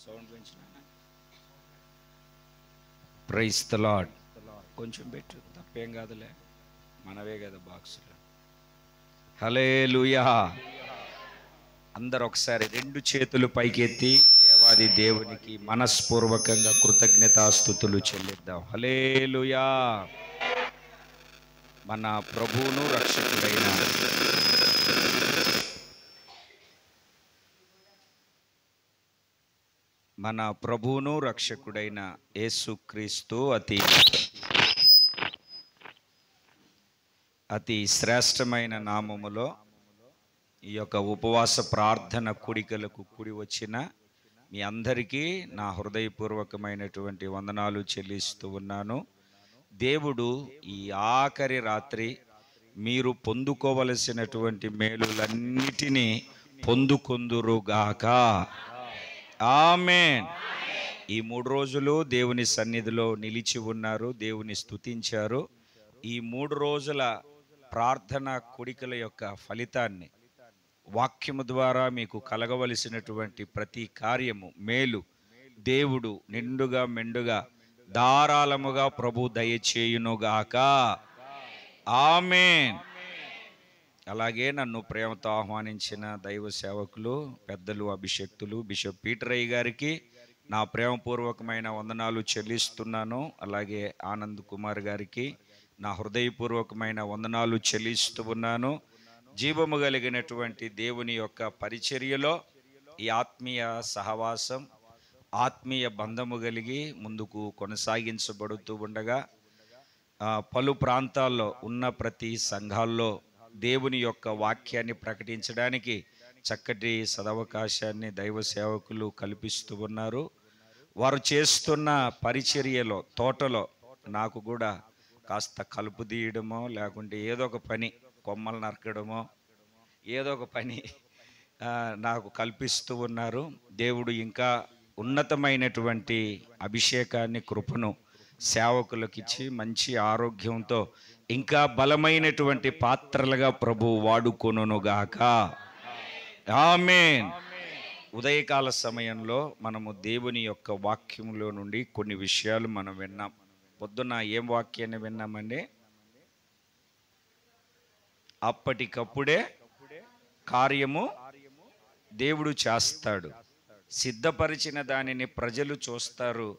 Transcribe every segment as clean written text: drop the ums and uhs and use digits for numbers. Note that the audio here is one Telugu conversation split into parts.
సౌండ్ పెంచిన. Praise the Lord. కొంచెం పెట్టు, తప్పేం కాదులే, మనవే కదా బాక్సులు. హల్లెలూయా. అందరు ఒకసారి రెండు చేతులు పైకెత్తి దేవాది దేవునికి మనస్పూర్వకంగా కృతజ్ఞతాస్తుతులు చెల్లిద్దాం. హల్లెలూయా. మన ప్రభువును రక్షకుడైన యేసుక్రీస్తు అతి శ్రేష్టమైన నామములో ఈ యొక్క ఉపవాస ప్రార్థన కూడికలకు కూడి వచ్చిన మీ అందరికీ నా హృదయపూర్వకమైనటువంటి వందనాలు చెల్లిస్తూ ఉన్నాను. దేవుడు ఈ ఆఖరి రాత్రి మీరు పొందుకోవలసినటువంటి మేలులన్నిటినీ పొందుకొందురుగాక. ఆమేన్. ఈ 3 రోజులు దేవుని సన్నిధిలో నిలిచి ఉన్నారు, దేవుని స్తుతించారు. ఈ 3 రోజుల ప్రార్థన కూడికల యొక్క ఫలితాన్ని వాక్యము ద్వారా మీకు కలగవలసినటువంటి ప్రతి కార్యము మేలు దేవుడు నిండుగా మెండుగా ధారాళముగా ప్రభు దయచేయునుగాక. ఆమేన్. అలాగే నన్ను ప్రేమతో ఆహ్వానించిన దైవ సేవకులు, పెద్దలు, అభిషక్తులు, బిషప్ పీటరయ్య గారికి నా ప్రేమపూర్వకమైన వందనాలు చెల్లిస్తున్నాను. అలాగే ఆనంద్ కుమార్ గారికి నా హృదయపూర్వకమైన వందనాలు చెల్లిస్తూ ఉన్నాను. జీవము కలిగినటువంటి దేవుని యొక్క పరిచర్యలో ఈ ఆత్మీయ సహవాసం, ఆత్మీయ బంధము కలిగి ముందుకు కొనసాగించబడుతూ ఉండగా పలు ప్రాంతాల్లో ఉన్న ప్రతి సంఘాల్లో దేవుని యొక్క వాక్యాన్ని ప్రకటించడానికి చక్కటి సదవకాశాన్ని దైవ సేవకులు కల్పిస్తూ ఉన్నారు. వారు చేస్తున్న పరిచర్యలో తోటలో నాకు కూడా కాస్త కలుపు తీయడమో లేకుంటే ఏదో ఒక పని, కొమ్మలు నరకడమో ఏదో ఒక పని నాకు కల్పిస్తూ ఉన్నారు. దేవుడు ఇంకా ఉన్నతమైనటువంటి అభిషేకాన్ని, కృపను సేవకులకు ఇచ్చి మంచి ఆరోగ్యంతో ఇంకా బలమైనటువంటి పాత్రలుగా ప్రభు వాడుకొనుగాక. ఆమేన్. ఉదయకాల సమయంలో మనము దేవుని యొక్క వాక్యంలో నుండి కొన్ని విషయాలు మనం విన్నాం. పొద్దున్న ఏం వాక్యాన్ని విన్నామండి? అప్పటికప్పుడే కార్యము దేవుడు చేస్తాడు, సిద్ధపరిచిన దానిని ప్రజలు చూస్తారు,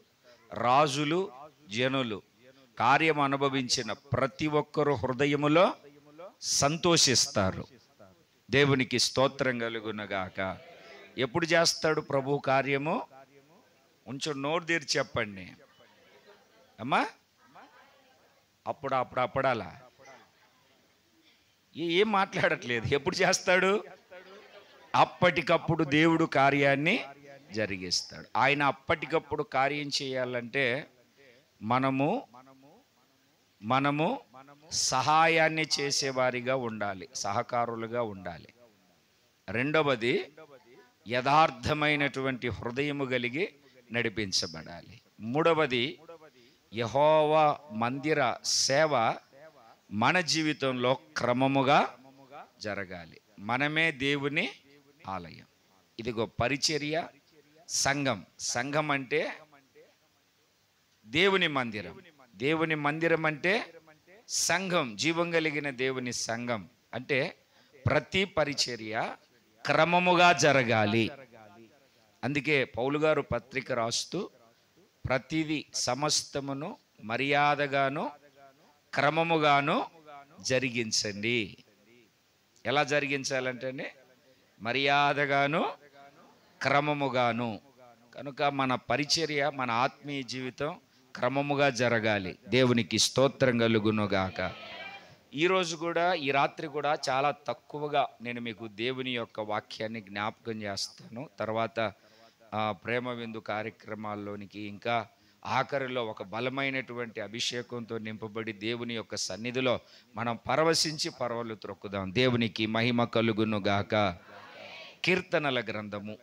రాజులు జనులు కార్యం అనుభవించిన ప్రతి ఒక్కరు హృదయములో సంతోషిస్తారు. దేవునికి స్తోత్రం కలుగునగాక. ఎప్పుడు చేస్తాడు ప్రభు కార్యము? కొంచెం నోరు తెరిచి చెప్పండి అమ్మా. అప్పుడాలా? ఏం మాట్లాడట్లేదు. ఎప్పుడు చేస్తాడు? అప్పటికప్పుడు దేవుడు కార్యాన్ని జరిగిస్తాడు. ఆయన అప్పటికప్పుడు కార్యం చేయాలంటే మనము సహాయాన్ని చేసేవారిగా ఉండాలి, సహకారులుగా ఉండాలి. రెండవది, యథార్థమైనటువంటి హృదయము కలిగి నడిపించబడాలి. మూడవది, యెహోవా మందిర సేవ మన జీవితంలో క్రమముగా జరగాలి. మనమే దేవుని ఆలయం. ఇదిగో పరిచర్య, సంఘం. సంఘం అంటే దేవుని మందిరం. దేవుని మందిరం అంటే సంఘం, జీవం కలిగిన దేవుని సంఘం. అంటే ప్రతి పరిచర్య క్రమముగా జరగాలి. అందుకే పౌలు గారు పత్రిక రాస్తూ ప్రతిదీ సమస్తమును మర్యాదగాను క్రమముగాను జరిగించండి. ఎలా జరిగించాలంటే మర్యాదగాను క్రమముగాను. కనుక మన పరిచర్య, మన ఆత్మీయ జీవితం క్రమముగా జరగాలి. దేవునికి స్తోత్రం కలుగునుగాక. ఈరోజు కూడా, ఈ రాత్రి కూడా చాలా తక్కువగా నేను మీకు దేవుని యొక్క వాక్యాన్ని జ్ఞాపకం చేస్తాను. తర్వాత ప్రేమ విందు కార్యక్రమాల్లోనికి ఇంకా ఆఖరిలో ఒక బలమైనటువంటి అభిషేకంతో నింపబడి దేవుని యొక్క సన్నిధిలో మనం పరవశించి పరవలు త్రొక్కుదాం. దేవునికి మహిమ కలుగునుగాక. కీర్తనల గ్రంథము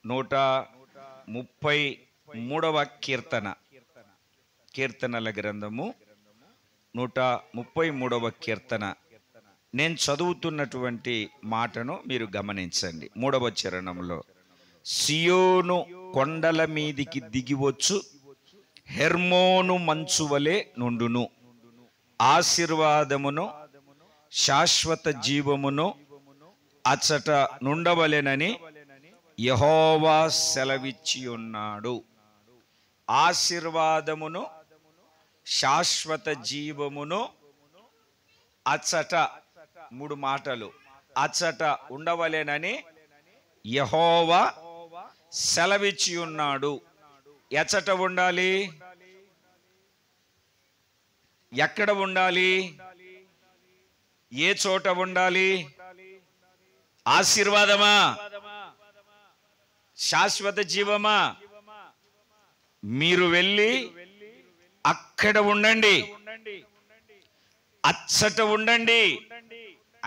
133వ కీర్తన. కీర్తనల గ్రంథము 133వ కీర్తన నేను చదువుతున్నటువంటి మాటను మీరు గమనించండి. 3వ చరణంలో, సియోను కొండల మీదికి దిగివచ్చు, హెర్మోను మంచు వలె నుండును, ఆశీర్వాదమును శాశ్వత జీవమును అచ్చట నుండవలెనని యెహోవా సెలవిచ్చి ఉన్నాడు. ఆశీర్వాదమును శాశ్వత జీవమును అచ్చట, 3 మాటలు, అచ్చట ఉండవలెనని యెహోవా సెలవిచ్చి ఉన్నాడు. ఎచ్చట ఉండాలి? ఎక్కడ ఉండాలి? ఏ చోట ఉండాలి? ఆశీర్వాదమా? శాశ్వత జీవమా? మీరు వెళ్ళి అక్కడ ఉండండి, అచ్చట ఉండండి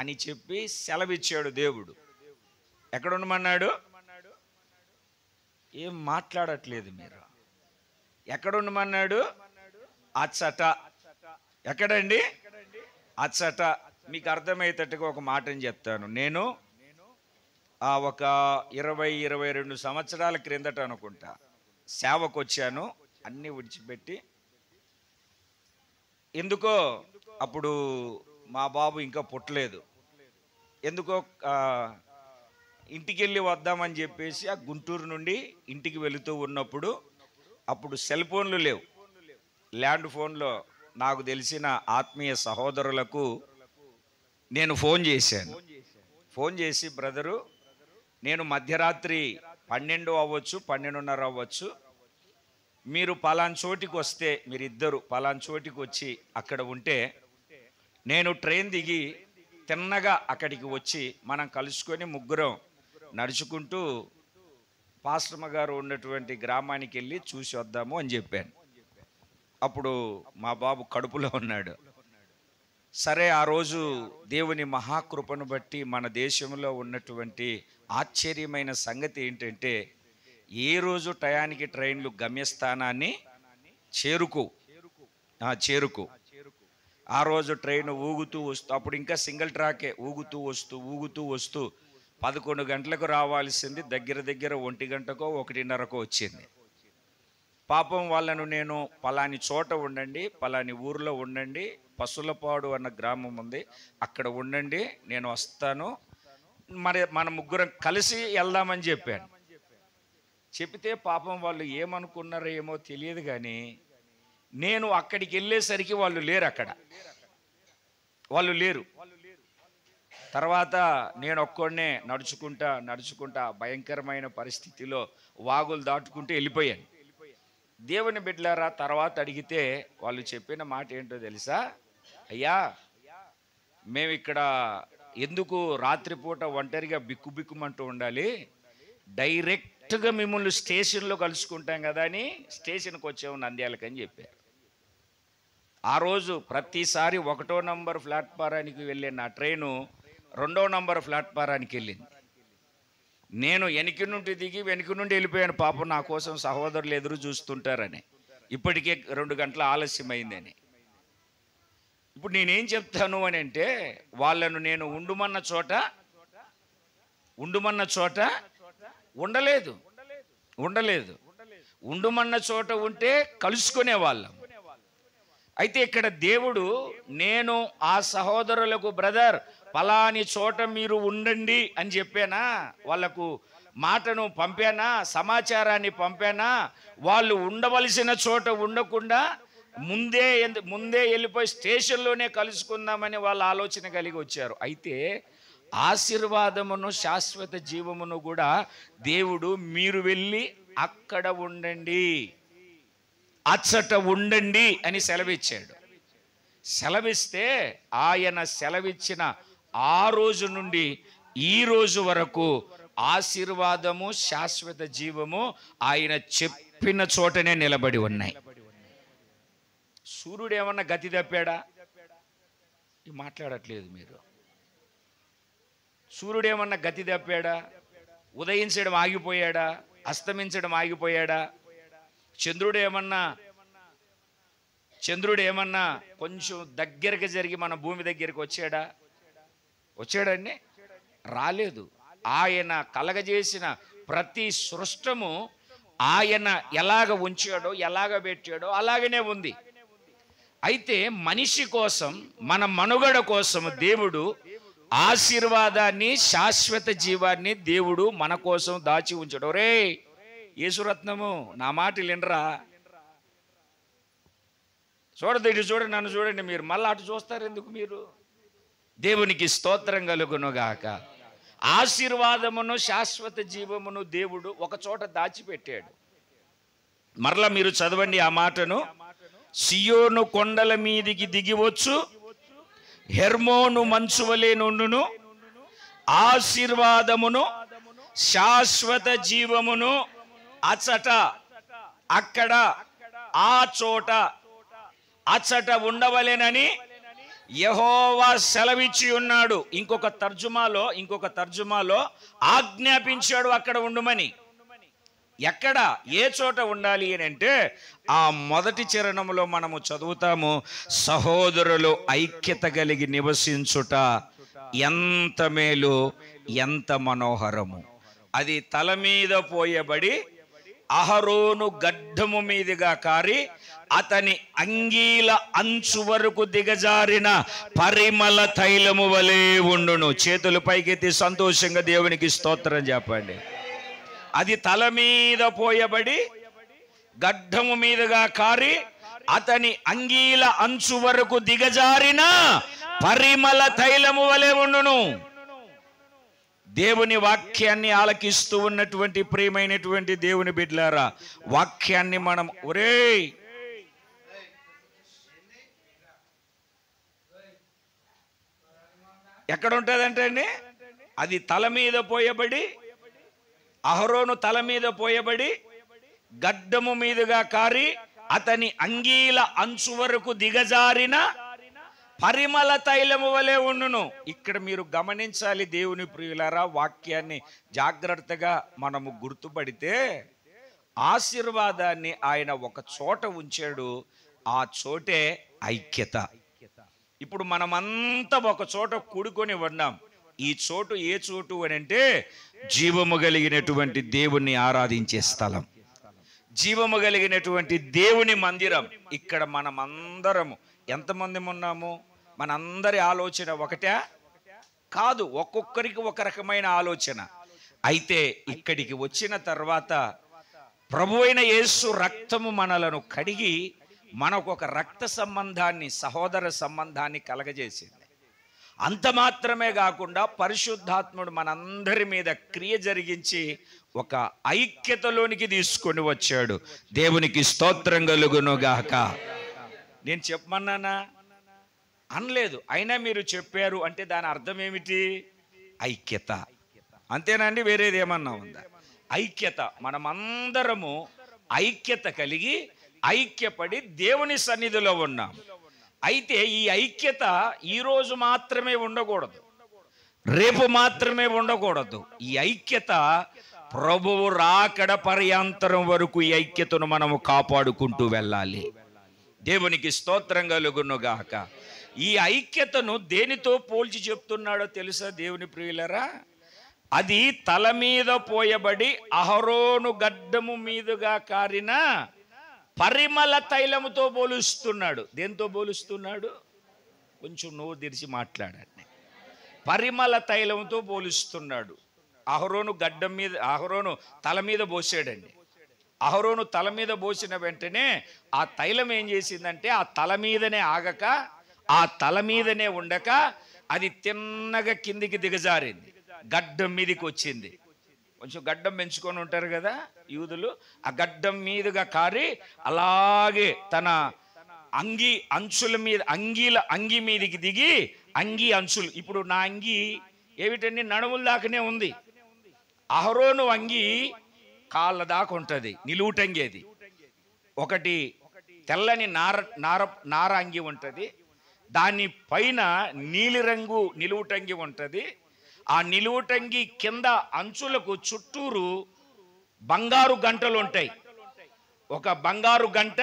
అని చెప్పి సెలవిచ్చాడు దేవుడు. ఎక్కడ ఉండమన్నాడు? ఏం మాట్లాడట్లేదు మీరు. ఎక్కడ ఉండమన్నాడు? అచ్చట. ఎక్కడండి? అచ్చట. మీకు అర్థమయ్యేటట్టుగా ఒక మాటని చెప్తాను. నేను ఒక 20-22 సంవత్సరాల క్రిందట అనుకుంటా సేవకు వచ్చాను. అన్నీ విడిచిపెట్టి, ఎందుకో అప్పుడు మా బాబు ఇంకా పుట్టలేదు, ఎందుకో ఇంటికి వెళ్ళి వద్దామని చెప్పేసి ఆ గుంటూరు నుండి ఇంటికి వెళుతూ ఉన్నప్పుడు, అప్పుడు సెల్ ఫోన్లు లేవు, ల్యాండ్ ఫోన్లో నాకు తెలిసిన ఆత్మీయ సహోదరులకు నేను ఫోన్ చేశాను. ఫోన్ చేసి, బ్రదరు, నేను మధ్యరాత్రి 12 అవ్వచ్చు, 12:30 అవ్వచ్చు, మీరు పలానా చోటికి వస్తే, మీరిద్దరు పలానా చోటికి వచ్చి అక్కడ ఉంటే, నేను ట్రైన్ దిగి తిన్నగా అక్కడికి వచ్చి మనం కలుసుకొని ముగ్గురం నడుచుకుంటూ పాస్టమ్మ గారు ఉన్నటువంటి గ్రామానికి వెళ్ళి చూసి వద్దాము అని చెప్పాను. అప్పుడు మా బాబు కడుపులో ఉన్నాడు. సరే, ఆ రోజు దేవుని మహాకృపను బట్టి మన దేశంలో ఉన్నటువంటి ఆశ్చర్యమైన సంగతి ఏంటంటే, ఏ రోజు టయానికి ట్రైన్లు గమ్యస్థానాన్ని చేరుకు. ఆ రోజు ట్రైన్ ఊగుతూ వస్తూ, అప్పుడు ఇంకా సింగిల్ ట్రాకే, ఊగుతూ వస్తూ 11 గంటలకు రావాల్సింది దగ్గర 1 గంటకో 1:30కో వచ్చింది. పాపం వాళ్ళను నేను పలాని చోట ఉండండి, పలాని ఊరిలో ఉండండి, పసులపాడు అన్న గ్రామం ఉంది, అక్కడ ఉండండి, నేను వస్తాను, మరి మన ముగ్గురం కలిసి వెళ్దామని చెప్పాను. చెప్తే పాపం వాళ్ళు ఏమనుకున్నారో ఏమో తెలియదు, కానీ నేను అక్కడికి వెళ్ళేసరికి వాళ్ళు లేరు, అక్కడ వాళ్ళు లేరు. తర్వాత నేను ఒక్కడినే నడుచుకుంటా భయంకరమైన పరిస్థితిలో వాగులు దాటుకుంటూ వెళ్ళిపోయాను. దేవుని బిడ్డలారా, తర్వాత అడిగితే వాళ్ళు చెప్పిన మాట ఏంటో తెలుసా? అయ్యా, మేము ఇక్కడ ఎందుకు రాత్రిపూట ఒంటరిగా బిక్కుబిక్కుమంటూ ఉండాలి, డైరెక్ట్గా మిమ్మల్ని స్టేషన్లో కలుసుకుంటాం కదా అని స్టేషన్కి వచ్చాము, నంద్యాలకని చెప్పారు. ఆ రోజు ప్రతిసారి 1వ నంబర్ ప్లాట్ఫారానికి వెళ్ళే నా ట్రైను 2వ నంబర్ ప్లాట్ఫారానికి వెళ్ళింది. నేను వెనక నుండి దిగి వెనక నుండి వెళ్ళిపోయాను, పాపం నా కోసం సహోదరులు ఎదురు చూస్తుంటారని, ఇప్పటికే 2 గంటల ఆలస్యమైందని. ఇప్పుడు నేనేం చెప్తాను అని అంటే, వాళ్ళను నేను ఉండమన్న చోట ఉండలేదు, ఉండమన్న చోట ఉంటే కలుసుకునే వాళ్ళం. అయితే ఇక్కడ దేవుడు, నేను ఆ సహోదరులకు, బ్రదర్ పలాని చోట మీరు ఉండండి అని చెప్పానా, వాళ్లకు మాటను పంపానా, సమాచారాన్ని పంపానా, వాళ్ళు ఉండవలసిన చోట ఉండకుండా ముందే వెళ్ళిపోయి స్టేషన్లోనే కలుసుకుందామని వాళ్ళ ఆలోచన కలిగి వచ్చారు. అయితే ఆశీర్వాదమును శాశ్వత జీవమును కూడా దేవుడు, మీరు వెళ్ళి అక్కడ ఉండండి, అచ్చట ఉండండి అని సెలవిచ్చాడు. సెలవిస్తే ఆయన సెలవిచ్చిన ఆ రోజు నుండి ఈ రోజు వరకు ఆశీర్వాదము శాశ్వత జీవము ఆయన చెప్పిన చోటనే నిలబడి ఉన్నాయి. సూర్యుడు ఏమన్నా గతి తప్పాడా? మాట్లాడట్లేదు మీరు. సూర్యుడు ఏమన్నా గతి తప్పాడా? ఉదయించడం ఆగిపోయాడా? అస్తమించడం ఆగిపోయాడా? చంద్రుడు ఏమన్నా కొంచెం దగ్గరకు జరిగి మన భూమి దగ్గరికి వచ్చాడా? వచ్చాడండి? రాలేదు. ఆయన కలగజేసిన ప్రతి సృష్టము ఆయన ఎలాగ ఉంచాడో, ఎలాగ పెట్టాడో అలాగనే ఉంది. అయితే మనిషి కోసం, మన మనుగడ కోసం దేవుడు ఆశీర్వాదాన్ని, శాశ్వత జీవాన్ని దేవుడు మన కోసం దాచి ఉంచాడు. రే యేసురత్నము, నా మాట వినరా? చూడదు, ఇటు చూడండి, నన్ను చూడండి. మీరు మళ్ళీ అటు చూస్తారు ఎందుకు? మీరు దేవునికి స్తోత్రం కలుగునుగాక. ఆశీర్వాదమును, శాశ్వత జీవమును దేవుడు ఒక చోట దాచిపెట్టాడు. మరలా మీరు చదవండి ఆ మాటను. సియోను కొండల మీదికి దిగివచ్చు, హెర్మోను మంచు వలె నుండును, ఆశీర్వాదమును శాశ్వత జీవమును అచ్చట, అక్కడ, ఆ చోట, అచ్చట ఉండవలెనని యెహోవా సెలవిచ్చి ఉన్నాడు. ఇంకొక తర్జుమాలో ఆజ్ఞాపించాడు అక్కడ ఉండమని. ఎక్కడ, ఏ చోట ఉండాలి అని అంటే ఆ మొదటి చరణంలో మనము చదువుతాము, సహోదరులు ఐక్యత కలిగి నివసించుట ఎంత మేలు, ఎంత మనోహరము. అది తల మీద పోయబడి అహరోను గడ్డము మీదుగా కారి అతని అంగీల అంచు వరకు దిగజారిన పరిమళ తైలము వలె ఉండును. చేతులు పైకెత్తి సంతోషంగా దేవునికి స్తోత్రం చెప్పండి. అది తల మీద పోయబడి గడ్డము మీదుగా కారి అతని అంగీల అంచు వరకు దిగజారిన పరిమళ తైలము వలె ఉండును. దేవుని వాక్యాన్ని ఆలకిస్తూ ఉన్నటువంటి ప్రియమైనటువంటి దేవుని బిడ్డలారా, వాక్యాన్ని మనం ఎక్కడ ఉంటుందంటే అండి, అది తల మీద పోయబడి, అహరోను తల మీద పోయబడి గడ్డము మీదుగా కారి అతని అంగీల అంచు వరకు దిగజారిన పరిమళ తైలము వలె ఉండును. ఇక్కడ మీరు గమనించాలి దేవుని ప్రియులారా, వాక్యాన్ని జాగ్రత్తగా మనము గుర్తుపడితే ఆశీర్వాదాన్ని ఆయన ఒక చోట ఉంచాడు. ఆ చోటే ఐక్యత. ఇప్పుడు మనమంతా ఒక చోట కూడుకొని ఉన్నాం. ఈ చోటు ఏ చోటు అని అంటే జీవము కలిగినటువంటి దేవుణ్ణి ఆరాధించే స్థలం, జీవము కలిగినటువంటి దేవుని మందిరం. ఇక్కడ మనమందరము ఎంతమంది ఉన్నాము? మనందరి ఆలోచన ఒకటే కాదు, ఒక్కొక్కరికి ఒక రకమైన ఆలోచన. అయితే ఇక్కడికి వచ్చిన తర్వాత ప్రభు అయిన యేసు రక్తము మనలను కడిగి మనకు ఒక రక్త సంబంధాన్ని, సహోదర సంబంధాన్ని కలగజేసింది. అంత మాత్రమే కాకుండా పరిశుద్ధాత్ముడు మనందరి మీద క్రియ జరిగించి ఒక ఐక్యతలోనికి తీసుకొని వచ్చాడు. దేవునికి స్తోత్రం కలుగునుగాక. నేను చెప్పమన్నానా? అనలేదు. అయినా మీరు చెప్పారు అంటే దాని అర్థం ఏమిటి? ఐక్యత. అంతేనండి, వేరేది ఏమన్నా ఉందా? ఐక్యత. మనమందరము ఐక్యత కలిగి ఐక్యపడి దేవుని సన్నిధిలో ఉన్నాం. అయితే ఈ ఐక్యత ఈరోజు మాత్రమే ఉండకూడదు, రేపు మాత్రమే ఉండకూడదు. ఈ ఐక్యత ప్రభువు రాకడ పర్యంతరం వరకు ఈ ఐక్యతను మనము కాపాడుకుంటూ వెళ్ళాలి. దేవునికి స్తోత్రం కలుగునుగాక. ఈ ఐక్యతను దేనితో పోల్చి చెప్తున్నాడో తెలుసా దేవుని ప్రియులరా? అది తల మీద పోయబడి అహరోను గడ్డము మీదుగా కారిన పరిమళ తైలముతో పోలుస్తున్నాడు. దేంతో పోలుస్తున్నాడు? కొంచెం నోరు తెరిచి మాట్లాడండి. పరిమళ తైలంతో పోలుస్తున్నాడు. అహరోను గడ్డం మీద, అహరోను తల మీద పోసాడండి. అహరోను తల మీద పోసిన వెంటనే ఆ తైలం ఏం చేసిందంటే ఆ తల మీదనే ఆగక, ఆ తల మీదనే ఉండక అది తిన్నగా కిందికి దిగజారింది, గడ్డం మీదకి వచ్చింది. కొంచెం గడ్డం పెంచుకొని ఉంటారు కదా యూదులు, ఆ గడ్డం మీదుగా కారి అలాగే తన అంగి అంచుల మీద, అంగి మీదికి దిగి, అంగి అంచులు, ఇప్పుడు నా అంగి ఏమిటండి నడుముల దాకానే ఉంది. అహరోను అంగి కాళ్ళ దాకా ఉంటుంది, నిలువుటంగేది. ఒకటి తెల్లని నార అంగి ఉంటుంది, దాని పైన నీలిరంగు నిలువుటంగి ఉంటుంది. ఆ నిలువుటంగి కింద అంచులకు చుట్టూరు బంగారు గంటలు ఉంటాయి. ఒక బంగారు గంట,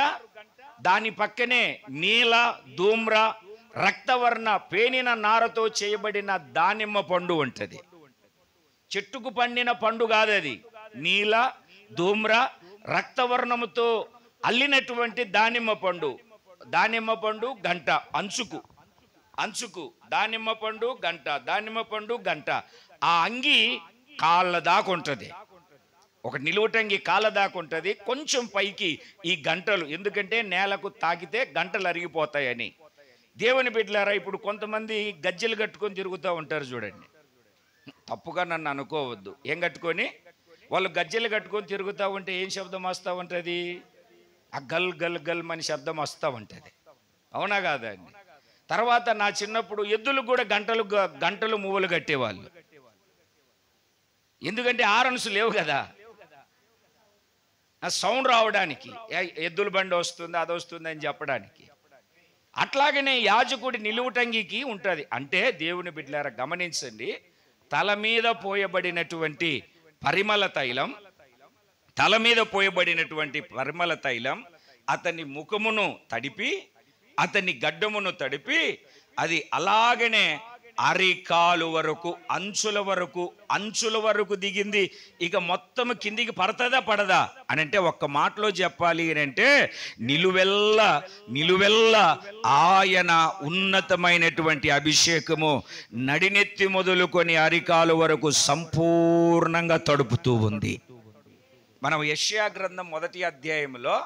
దాని పక్కనే నీల, ధూమ్ర, రక్తవర్ణ పేనిన నారతో చేయబడిన దానిమ్మ పండు ఉంటుంది. చెట్టుకు పండిన పండు కాదు అది, నీల ధూమ్ర రక్తవర్ణముతో అల్లినటువంటి దానిమ్మ పండు. దానిమ్మ పండు గంట అంచుకు దానిమ్మ పండు గంట, దానిమ్మ పండు గంట. ఆ అంగి కాళ్ళ దాకా ఉంటుంది, ఒక నిలువుటంగి కాళ్ళ దాకా ఉంటుంది. కొంచెం పైకి ఈ గంటలు, ఎందుకంటే నేలకు తాకితే గంటలు అరిగిపోతాయని. దేవుని బిడ్డలారా, ఇప్పుడు కొంతమంది గజ్జెలు కట్టుకొని తిరుగుతూ ఉంటారు చూడండి, తప్పుగా నన్ను అనుకోవద్దు. ఏం కట్టుకొని? వాళ్ళు గజ్జెలు కట్టుకొని తిరుగుతూ ఉంటే ఏం శబ్దం వస్తూ ఉంటుంది? ఆ గల్ గల్ గల్ అని శబ్దం వస్తూ ఉంటుంది, అవునా కాదా అండి? తర్వాత నా చిన్నప్పుడు ఎద్దులు కూడా గంటలు మువ్వలు కట్టేవాళ్ళు, ఎందుకంటే ఆరన్స్ లేవు కదా, ఆ సౌండ్ రావడానికి, ఎద్దుల బండి వస్తుంది అది వస్తుంది అని చెప్పడానికి. అట్లాగనే యాజకుడి నిలువుటంగికి ఉంటుంది. అంటే దేవుని బిడ్డలారా గమనించండి, తల మీద పోయబడినటువంటి పరిమళ తైలం అతని ముఖమును తడిపి, అతని గడ్డమును తడిపి, అది అలాగనే అరికాలు వరకు అంచుల వరకు దిగింది. ఇక మొత్తం కిందికి పడదా అని అంటే ఒక్క మాటలో చెప్పాలి అని అంటే నిలువెల్ల ఆయన ఉన్నతమైనటువంటి అభిషేకము నడినెత్తి మొదలుకొని అరికాలు వరకు సంపూర్ణంగా తడుపుతూ ఉంది. మనం యెషయా గ్రంథం 1వ అధ్యాయంలో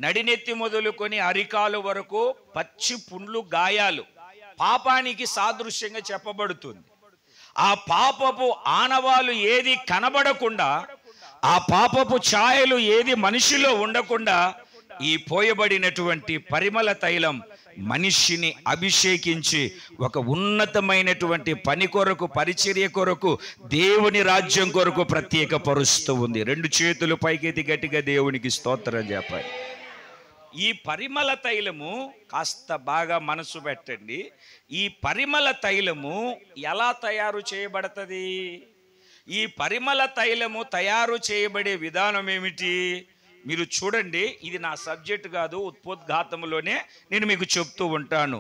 నడినెత్తి మొదలుకొని అరికాలు వరకు పచ్చి పుండ్లు గాయాలు పాపానికి సాదృశ్యంగా చెప్పబడుతుంది. ఆ పాపపు ఆనవాలు ఏది కనబడకుండా, ఆ పాపపు ఛాయలు ఏది మనిషిలో ఉండకుండా ఈ పోయబడినటువంటి పరిమళ తైలం మనిషిని అభిషేకించి ఒక ఉన్నతమైనటువంటి పని కొరకు, పరిచర్య కొరకు, దేవుని రాజ్యం కొరకు ప్రత్యేకపరుస్తూ ఉంది. 2 చేతులు పైకెత్తి గట్టిగా దేవునికి స్తోత్రం చెప్పాలి. ఈ పరిమళ తైలము కాస్త బాగా మనసు పెట్టండి. ఈ పరిమళ తైలము ఎలా తయారు చేయబడుతుంది? ఈ పరిమళ తైలము తయారు చేయబడే విధానం ఏమిటి? మీరు చూడండి, ఇది నా సబ్జెక్ట్ కాదు, ఉపోద్ఘాతంలోనే నేను మీకు చెప్తూ ఉంటాను.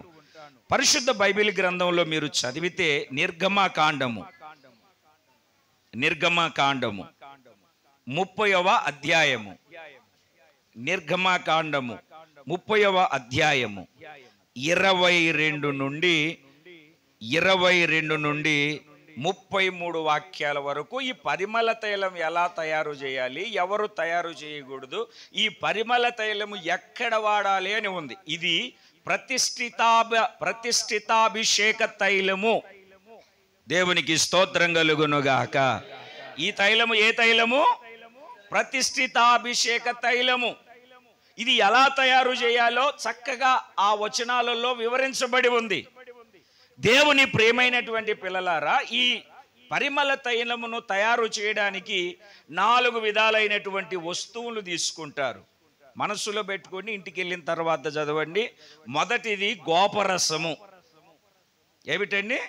పరిశుద్ధ బైబిల్ గ్రంథంలో మీరు చదివితే నిర్గమకాండము 30వ అధ్యాయము, నిర్గమకాండము 30వ అధ్యాయము 22 నుండి 33 వాక్యాల వరకు ఈ పరిమళ తైలం ఎలా తయారు చేయాలి, ఎవరు తయారు చేయకూడదు, ఈ పరిమళ తైలము ఎక్కడ వాడాలి అని ఉంది. ఇది ప్రతిష్ఠితాభిషేక తైలము. దేవునికి స్తోత్రం కలుగునుగాక. ఈ తైలము ఏ తైలము? ప్రతిష్ఠితాభిషేక తైలము. ఇది ఎలా తయారు చేయాలో చక్కగా ఆ వచనాలలో వివరించబడి ఉంది. దేవుని ప్రియమైనటువంటి పిల్లలారా, ఈ పరిమళ తైలమును తయారు చేయడానికి 4 విధాలైనటువంటి వస్తువులు తీసుకుంటారు. మనసులో పెట్టుకొని ఇంటికి వెళ్ళిన తర్వాత చదవండి. మొదటిది గోపరసము. ఏమిటండి?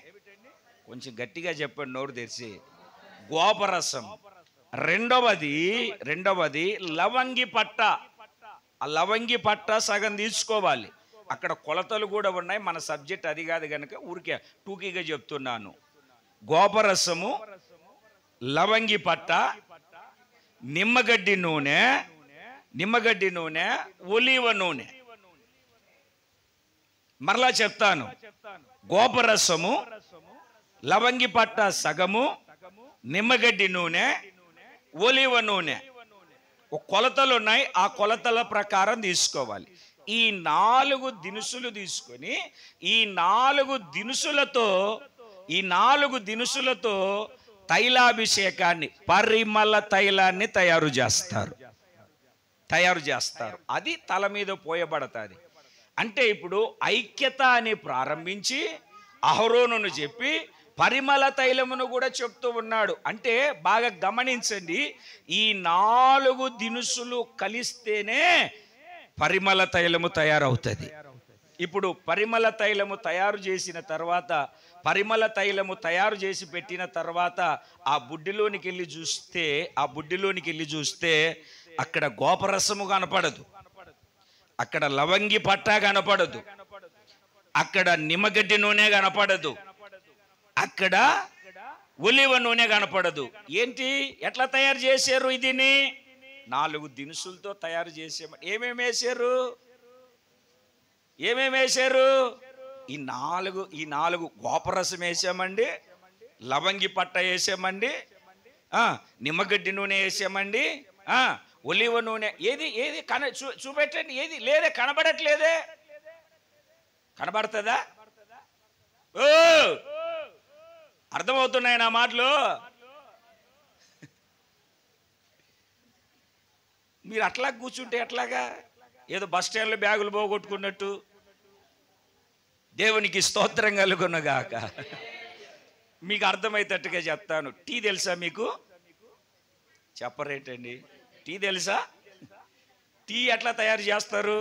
కొంచెం గట్టిగా చెప్పండి, నోరు తెరిచి. గోపరసం. రెండవది లవంగి పట్ట. ఆ లవంగి పట్ట సగం తీసుకోవాలి. అక్కడ కొలతలు కూడా ఉన్నాయి, మన సబ్జెక్ట్ అది కాదు కనుక ఊరికే టూకీగా చెప్తున్నాను. గోపరసము, లవంగి పట్ట, నిమ్మగడ్డి నూనె, ఒలీవ నూనె. మరలా చెప్తాను. గోపరసము, లవంగి పట్ట సగము, నిమ్మగడ్డి నూనె, ఒలీవ నూనె. కొలతలు ఉన్నాయి, ఆ కొలతల ప్రకారం తీసుకోవాలి. ఈ 4 దినుసులు తీసుకొని ఈ 4 దినుసులతో తైలాభిషేకాన్ని, పరిమళ తైలాన్ని తయారు చేస్తారు. అది తల మీద పోయబడతాది. అంటే ఇప్పుడు ఐక్యత అని ప్రారంభించి అహరోనును చెప్పి పరిమళ తైలమును కూడా చెప్తూ ఉన్నాడు. అంటే బాగా గమనించండి, ఈ 4 దినుసులు కలిస్తేనే పరిమళ తైలము తయారవుతుంది. ఇప్పుడు పరిమళ తైలము తయారు చేసిన తర్వాత, పరిమళ తైలము తయారు చేసి పెట్టిన తర్వాత ఆ బుడ్డిలోనికి వెళ్ళి చూస్తే అక్కడ గోపరసము కనపడదు, అక్కడ లవంగి పట్ట కనపడదు, అక్కడ నిమ్మగడ్డి నూనె కనపడదు, అక్కడ ఒలివ నూనె కనపడదు. ఏంటి, ఎట్లా తయారు చేశారు? ఇదిని 4 దినుసులతో తయారు చేసే. ఏమేమి వేశారు? ఈ నాలుగు గోపరసం వేసామండి, లవంగి పట్ట వేసామండి, నిమ్మగడ్డి నూనె వేసామండి, ఒలివ నూనె. ఏది చూపెట్టండి. ఏది లేదే, కనబడట్లేదే. కనబడుతుందా? ఓ, అర్థమవుతున్నాయి నా మాటలు? మీరు అట్లా కూర్చుంటే ఎట్లాగా? ఏదో బస్ స్టాండ్లో బ్యాగులు పోగొట్టుకున్నట్టు. దేవునికి స్తోత్రం కలుగునగాక. మీకు అర్థమయ్యేటట్టుగా చెప్తాను. టీ తెలుసా మీకు? చెప్పరేంటండి? టీ తెలుసా? టీ ఎట్లా తయారు చేస్తారు?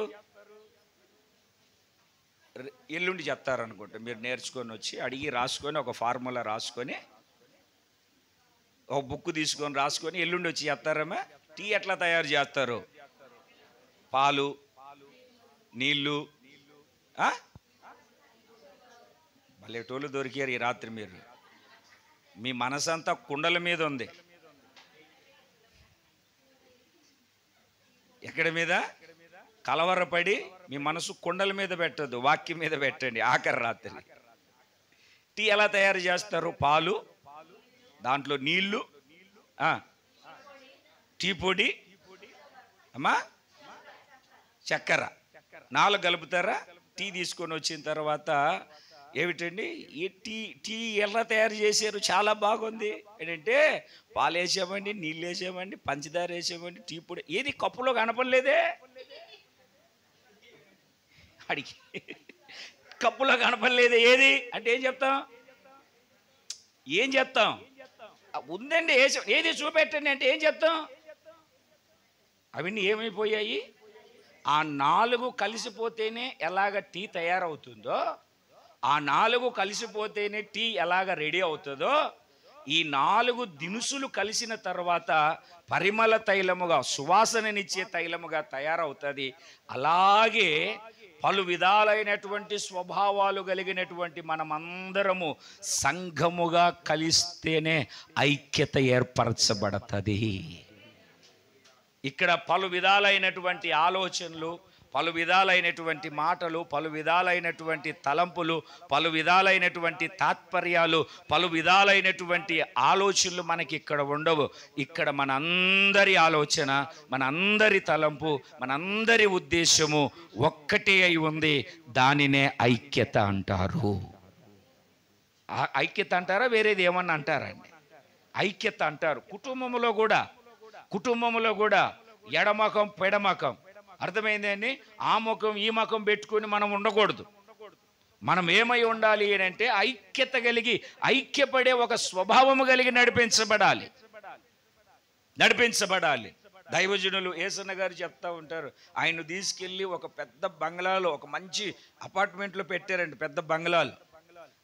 ఎల్లుండి చెప్తారనుకుంటా. మీరు నేర్చుకొని వచ్చి అడిగి రాసుకొని, ఒక ఫార్ములా రాసుకొని, ఒక బుక్ తీసుకొని రాసుకొని ఎల్లుండి వచ్చి చెప్తారమ్మా. టీ ఎట్లా తయారు చేస్తారు? పాలు, నీళ్ళు. భలేటోళ్ళు దొరికారు ఈ రాత్రి. మీరు, మీ మనసంతా కుండల మీద ఉంది. ఎక్కడి మీద? కలవరపడి మీ మనసు కుండల మీద పెట్టద్దు, వాక్యం మీద పెట్టండి. ఆఖరి రాత్రి టీ ఎలా తయారు చేస్తారు? పాలు, దాంట్లో నీళ్లు, టీ పొడి, అమ్మా చక్కెర, 4 కలుపుతారా? టీ తీసుకొని వచ్చిన తర్వాత ఏమిటండి, ఈ టీ ఎలా తయారు చేశారు? చాలా బాగుంది. ఏంటంటే పాలు వేసామండి, నీళ్ళు వేసామండి, పంచదార వేసామండి, టీ పొడి. ఏది కప్పులో కనపడలేదే? అడిగి కప్పులో కనపడలేదే ఏది అంటే ఏం చెప్తాం? ఉందండి ఏది చూపెట్టండి అంటే ఏం చెప్తాం? అవన్నీ ఏమైపోయాయి? ఆ 4 కలిసిపోతేనే ఎలాగ టీ తయారవుతుందో, ఆ 4 కలిసిపోతేనే టీ ఎలాగ రెడీ అవుతుందో, ఈ 4 దినుసులు కలిసిన తర్వాత పరిమళ తైలముగా, సువాసననిచ్చే తైలముగా తయారవుతుంది. అలాగే పలు విధాలైనటువంటి స్వభావాలు కలిగినటువంటి మనమందరము సంఘముగా కలిస్తేనే ఐక్యత ఏర్పరచబడుతుంది. ఇక్కడ పలు విధాలైనటువంటి ఆలోచనలు, పలు విధాలైనటువంటి మాటలు, పలు విధాలైనటువంటి తలంపులు, పలు విధాలైనటువంటి తాత్పర్యాలు, పలు విధాలైనటువంటి ఆలోచనలు మనకి ఇక్కడ ఉండవు. ఇక్కడ మనందరి ఆలోచన, మనందరి తలంపు, మనందరి ఉద్దేశము ఒక్కటే అయి ఉంది. దానినే ఐక్యత అంటారు. ఐక్యత అంటారా? వేరేది ఏమన్నా అంటారండి? ఐక్యత అంటారు. కుటుంబంలో కూడా ఎడమకం పెడమకం, అర్థమైందండి? ఆ ముఖం ఈ ముఖం పెట్టుకుని మనం ఉండకూడదు. మనం ఏమై ఉండాలి అంటే ఐక్యత కలిగి, ఐక్యపడే ఒక స్వభావము కలిగి నడిపించబడాలి. దైవజనులు ఏసన్న గారు చెప్తా ఉంటారు, ఆయన తీసుకెళ్ళి ఒక పెద్ద బంగ్లాలో, ఒక మంచి అపార్ట్మెంట్లో పెట్టారండి, పెద్ద బంగ్లాలో.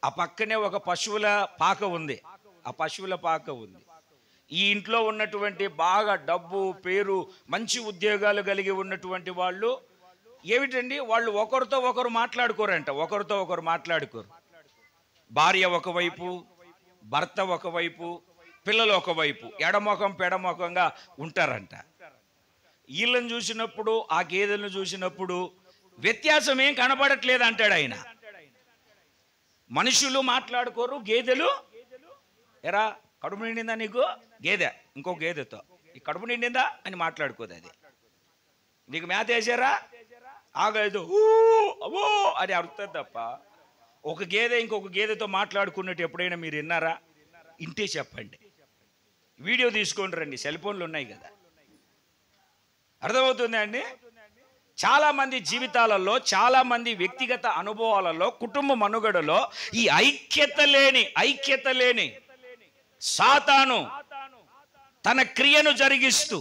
ఆ పక్కనే ఒక పశువుల పాక ఉంది. ఈ ఇంట్లో ఉన్నటువంటి బాగా డబ్బు, పేరు, మంచి ఉద్యోగాలు కలిగి ఉన్నటువంటి వాళ్ళు ఏమిటండి, వాళ్ళు ఒకరితో ఒకరు మాట్లాడుకోరు. భార్య ఒకవైపు, భర్త ఒకవైపు, పిల్లలు ఒకవైపు, ఎడముఖం పెడముఖంగా ఉంటారంట. వీళ్ళని చూసినప్పుడు, ఆ గేదెలను చూసినప్పుడు వ్యత్యాసం ఏం కనబడట్లేదు అంటాడు ఆయన. మనుషులు మాట్లాడుకోరు, గేదెలు ఎరా కడుపు నిండిందా నీకు? గేదె ఇంకో గేదెతో ఈ కడుపు నిండిందా అని మాట్లాడుకోదు. అది నీకు మేత వేసారా? ఆగలేదు అవో అని అరుతుంది తప్ప ఒక గేదె ఇంకొక గేదెతో మాట్లాడుకున్నట్టు ఎప్పుడైనా మీరు విన్నారా? ఇంటే చెప్పండి. వీడియో తీసుకొని రండి, సెల్ ఫోన్లు ఉన్నాయి కదా. అర్థమవుతుంది అండి? చాలామంది జీవితాలలో, చాలామంది వ్యక్తిగత అనుభవాలలో, కుటుంబ మనుగడలో ఈ ఐక్యత లేని సాతాను తన క్రియను జరిగిస్తూ,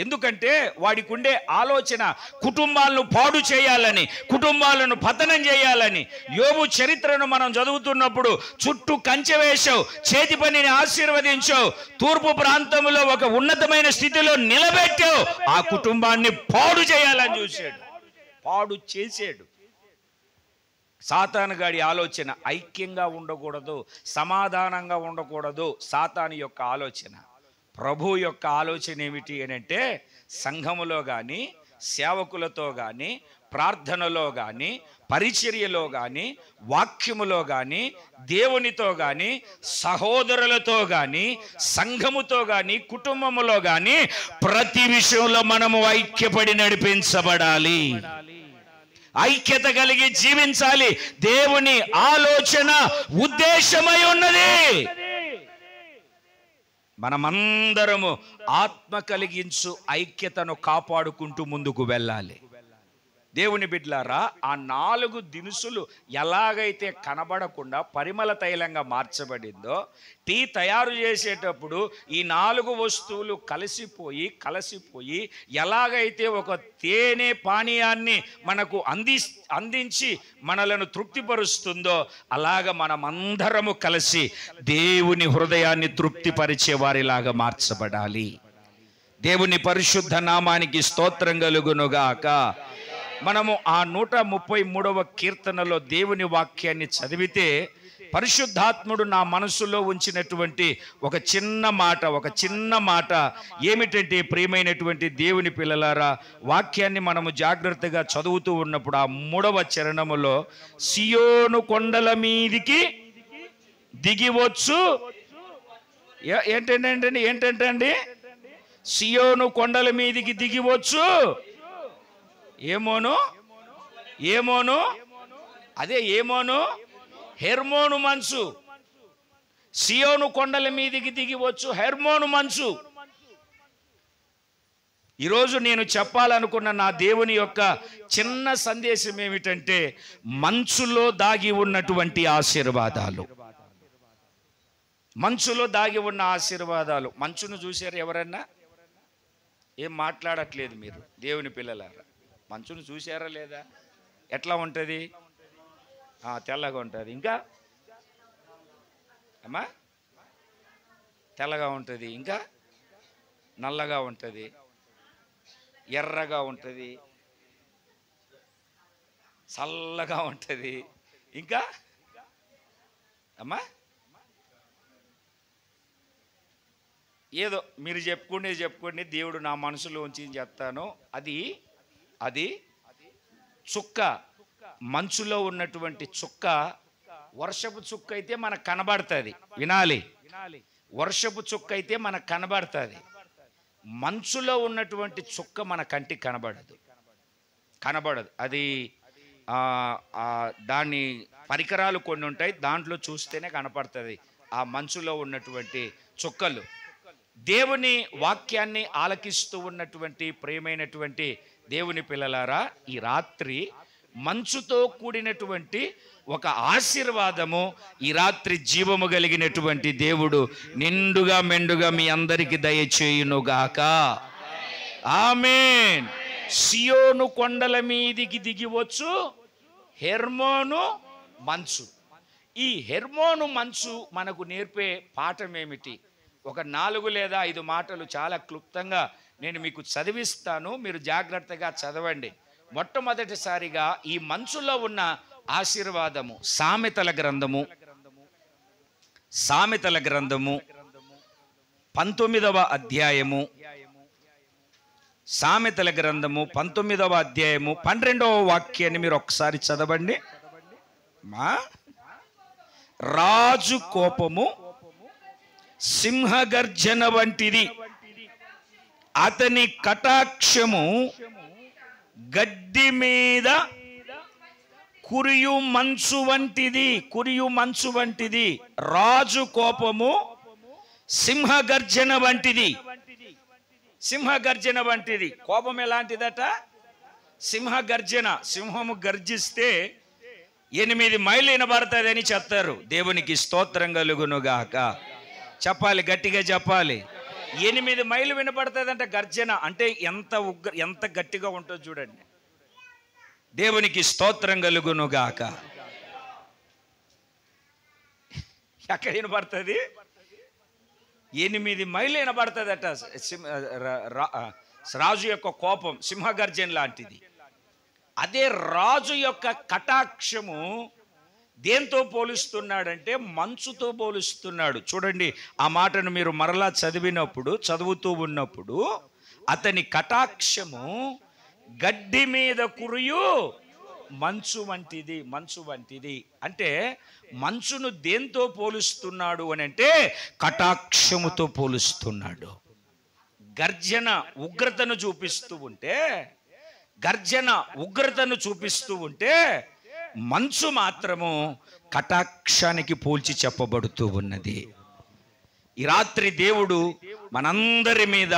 ఎందుకంటే వాడికి ఉండే ఆలోచన కుటుంబాలను పాడు చేయాలని, కుటుంబాలను పతనం చేయాలని. యోబు చరిత్రను మనం చదువుతున్నప్పుడు చుట్టూ కంచె వేశావు, చేతి పనిని ఆశీర్వదించావు, తూర్పు ప్రాంతంలో ఒక ఉన్నతమైన స్థితిలో నిలబెట్టావు. ఆ కుటుంబాన్ని పాడు చేయాలని చూశాడు, పాడు చేశాడు. సాతానుగాడి ఆలోచన ఐక్యంగా ఉండకూడదు, సమాధానంగా ఉండకూడదు. సాతాను యొక్క ఆలోచన. ప్రభు యొక్క ఆలోచన ఏమిటి అని అంటే, సంఘములో కానీ, సేవకులతో కానీ, ప్రార్థనలో కానీ, పరిచర్యలో కానీ, వాక్యములో కానీ, దేవునితో కానీ, సహోదరులతో కానీ, సంఘముతో కానీ, కుటుంబములో కానీ, ప్రతి విషయంలో మనము ఐక్యపడి నడిపించబడాలి, ఐక్యత కలిగి జీవించాలి. దేవుని ఆలోచన ఉద్దేశమై ఉన్నది. మనమందరము ఆత్మ కలిగించు ఐక్యతను కాపాడుకుంటూ ముందుకు వెళ్ళాలి. దేవుని బిడ్డలారా, ఆ 4 దినుసులు ఎలాగైతే కనబడకుండా పరిమళ తైలంగా మార్చబడిందో, టీ తయారు చేసేటప్పుడు ఈ 4 వస్తువులు కలిసిపోయి ఎలాగైతే ఒక తేనె పానీయాన్ని మనకు అందించి మనలను తృప్తిపరుస్తుందో, అలాగ మనమందరము కలిసి దేవుని హృదయాన్ని తృప్తిపరిచే వారిలాగా మార్చబడాలి. దేవుని పరిశుద్ధ నామానికి స్తోత్రం కలుగునుగాక. మనము ఆ 133వ కీర్తనలో దేవుని వాక్యాన్ని చదివితే, పరిశుద్ధాత్ముడు నా మనసులో ఉంచినటువంటి ఒక చిన్న మాట ఏమిటంటే, ప్రియమైనటువంటి దేవుని పిల్లలారా, వాక్యాన్ని మనము జాగ్రత్తగా చదువుతూ ఉన్నప్పుడు ఆ 3వ చరణములో, సియోను కొండల మీదికి దిగివచ్చు. ఏంటంటే సియోను కొండల మీదికి దిగివచ్చు. ఏమోను అదే హెర్మోను మంచు. సియోను కొండల మీదికి దిగివచ్చు హెర్మోను మంచు. ఈరోజు నేను చెప్పాలనుకున్న నా దేవుని యొక్క చిన్న సందేశం ఏమిటంటే, మంచులో దాగి ఉన్నటువంటి ఆశీర్వాదాలు. మంచులో దాగి ఉన్న ఆశీర్వాదాలు. మంచును చూశారు ఎవరన్నా? ఏం మాట్లాడట్లేదు మీరు దేవుని పిల్లలారా. మంచును చూశారా లేదా? ఎట్లా ఉంటుంది? తెల్లగా ఉంటుంది. ఇంకా అమ్మా తెల్లగా ఉంటుంది, ఇంకా నల్లగా ఉంటుంది, ఎర్రగా ఉంటుంది, చల్లగా ఉంటుంది, ఇంకా అమ్మా ఏదో మీరు చెప్పుకోండి, దేవుడు నా మనసులో ఉంచి చెప్తాను. అది చుక్క, మంచులో ఉన్నటువంటి చుక్క. వర్షపు చుక్క అయితే మనకు కనబడుతుంది, వినాలి. వర్షపు చుక్క అయితే మనకు కనబడుతుంది. మంచులో ఉన్నటువంటి చుక్క మన కంటికి కనబడదు. అది దాని పరికరాలు కొన్ని ఉంటాయి, దాంట్లో చూస్తేనే కనపడుతుంది ఆ మంచులో ఉన్నటువంటి చుక్కలు. దేవుని వాక్యాన్ని ఆలకిస్తూ ఉన్నటువంటి ప్రియమైనటువంటి దేవుని పిల్లలారా, ఈ రాత్రి మంచుతో కూడినటువంటి ఒక ఆశీర్వాదము, ఈ రాత్రి జీవము కలిగినటువంటి దేవుడు నిండుగా మెండుగా మీ అందరికి దయచేయునుగాక. ఆమేన్. సియోను కొండల మీదికి దిగివచ్చు హెర్మోను మంచు. ఈ హెర్మోను మంచు మనకు నేర్పే పాఠం ఏమిటి? ఒక 4 లేదా 5 మాటలు చాలా క్లుప్తంగా నేను మీకు చదివిస్తాను, మీరు జాగ్రత్తగా చదవండి. మొట్టమొదటిసారిగా ఈ మంచులో ఉన్న ఆశీర్వాదము సామెతల గ్రంథము 19వ అధ్యాయము, సామెతల గ్రంథము 19వ అధ్యాయము 12వ వాక్యాన్ని మీరు ఒకసారి చదవండి. రాజు కోపము సింహగర్జన వంటిది, అతని కటాక్షము గడ్డి మీద కురియు మంచు వంటిది. రాజు కోపము సింహగర్జన వంటిది. కోపం ఎలాంటిదట? సింహగర్జన. సింహము గర్జిస్తే 8 మైళ్ళు వినబడుతుంది అని చెప్తారు. దేవునికి స్తోత్రం కలుగునుగాక. చెప్పాలి, గట్టిగా చెప్పాలి. 8 మైళ్ళు వినపడుతుందంటే గర్జన అంటే ఎంత గట్టిగా ఉంటుందో చూడండి. దేవునికి స్తోత్రం కలుగునుగాక. ఎక్కడ వినపడుతుంది? 8 మైళ్ళు వినపడుతుందట. రాజు యొక్క కోపం సింహగర్జన లాంటిది. అదే రాజు యొక్క కటాక్షము దేంతో పోలుస్తున్నాడంటే మంచుతో పోలుస్తున్నాడు. చూడండి, ఆ మాటను మీరు మరలా చదువుతూ ఉన్నప్పుడు అతని కటాక్షము గడ్డి మీద కురియు మంచు వంటిది. అంటే మంచును దేంతో పోలుస్తున్నాడు అని అంటే కటాక్షముతో పోలుస్తున్నాడు. గర్జన ఉగ్రతను చూపిస్తూ ఉంటే మంచు మాత్రము కటాక్షానికి పోల్చి చెప్పబడుతూ ఉన్నది. ఈ రాత్రి దేవుడు మనందరి మీద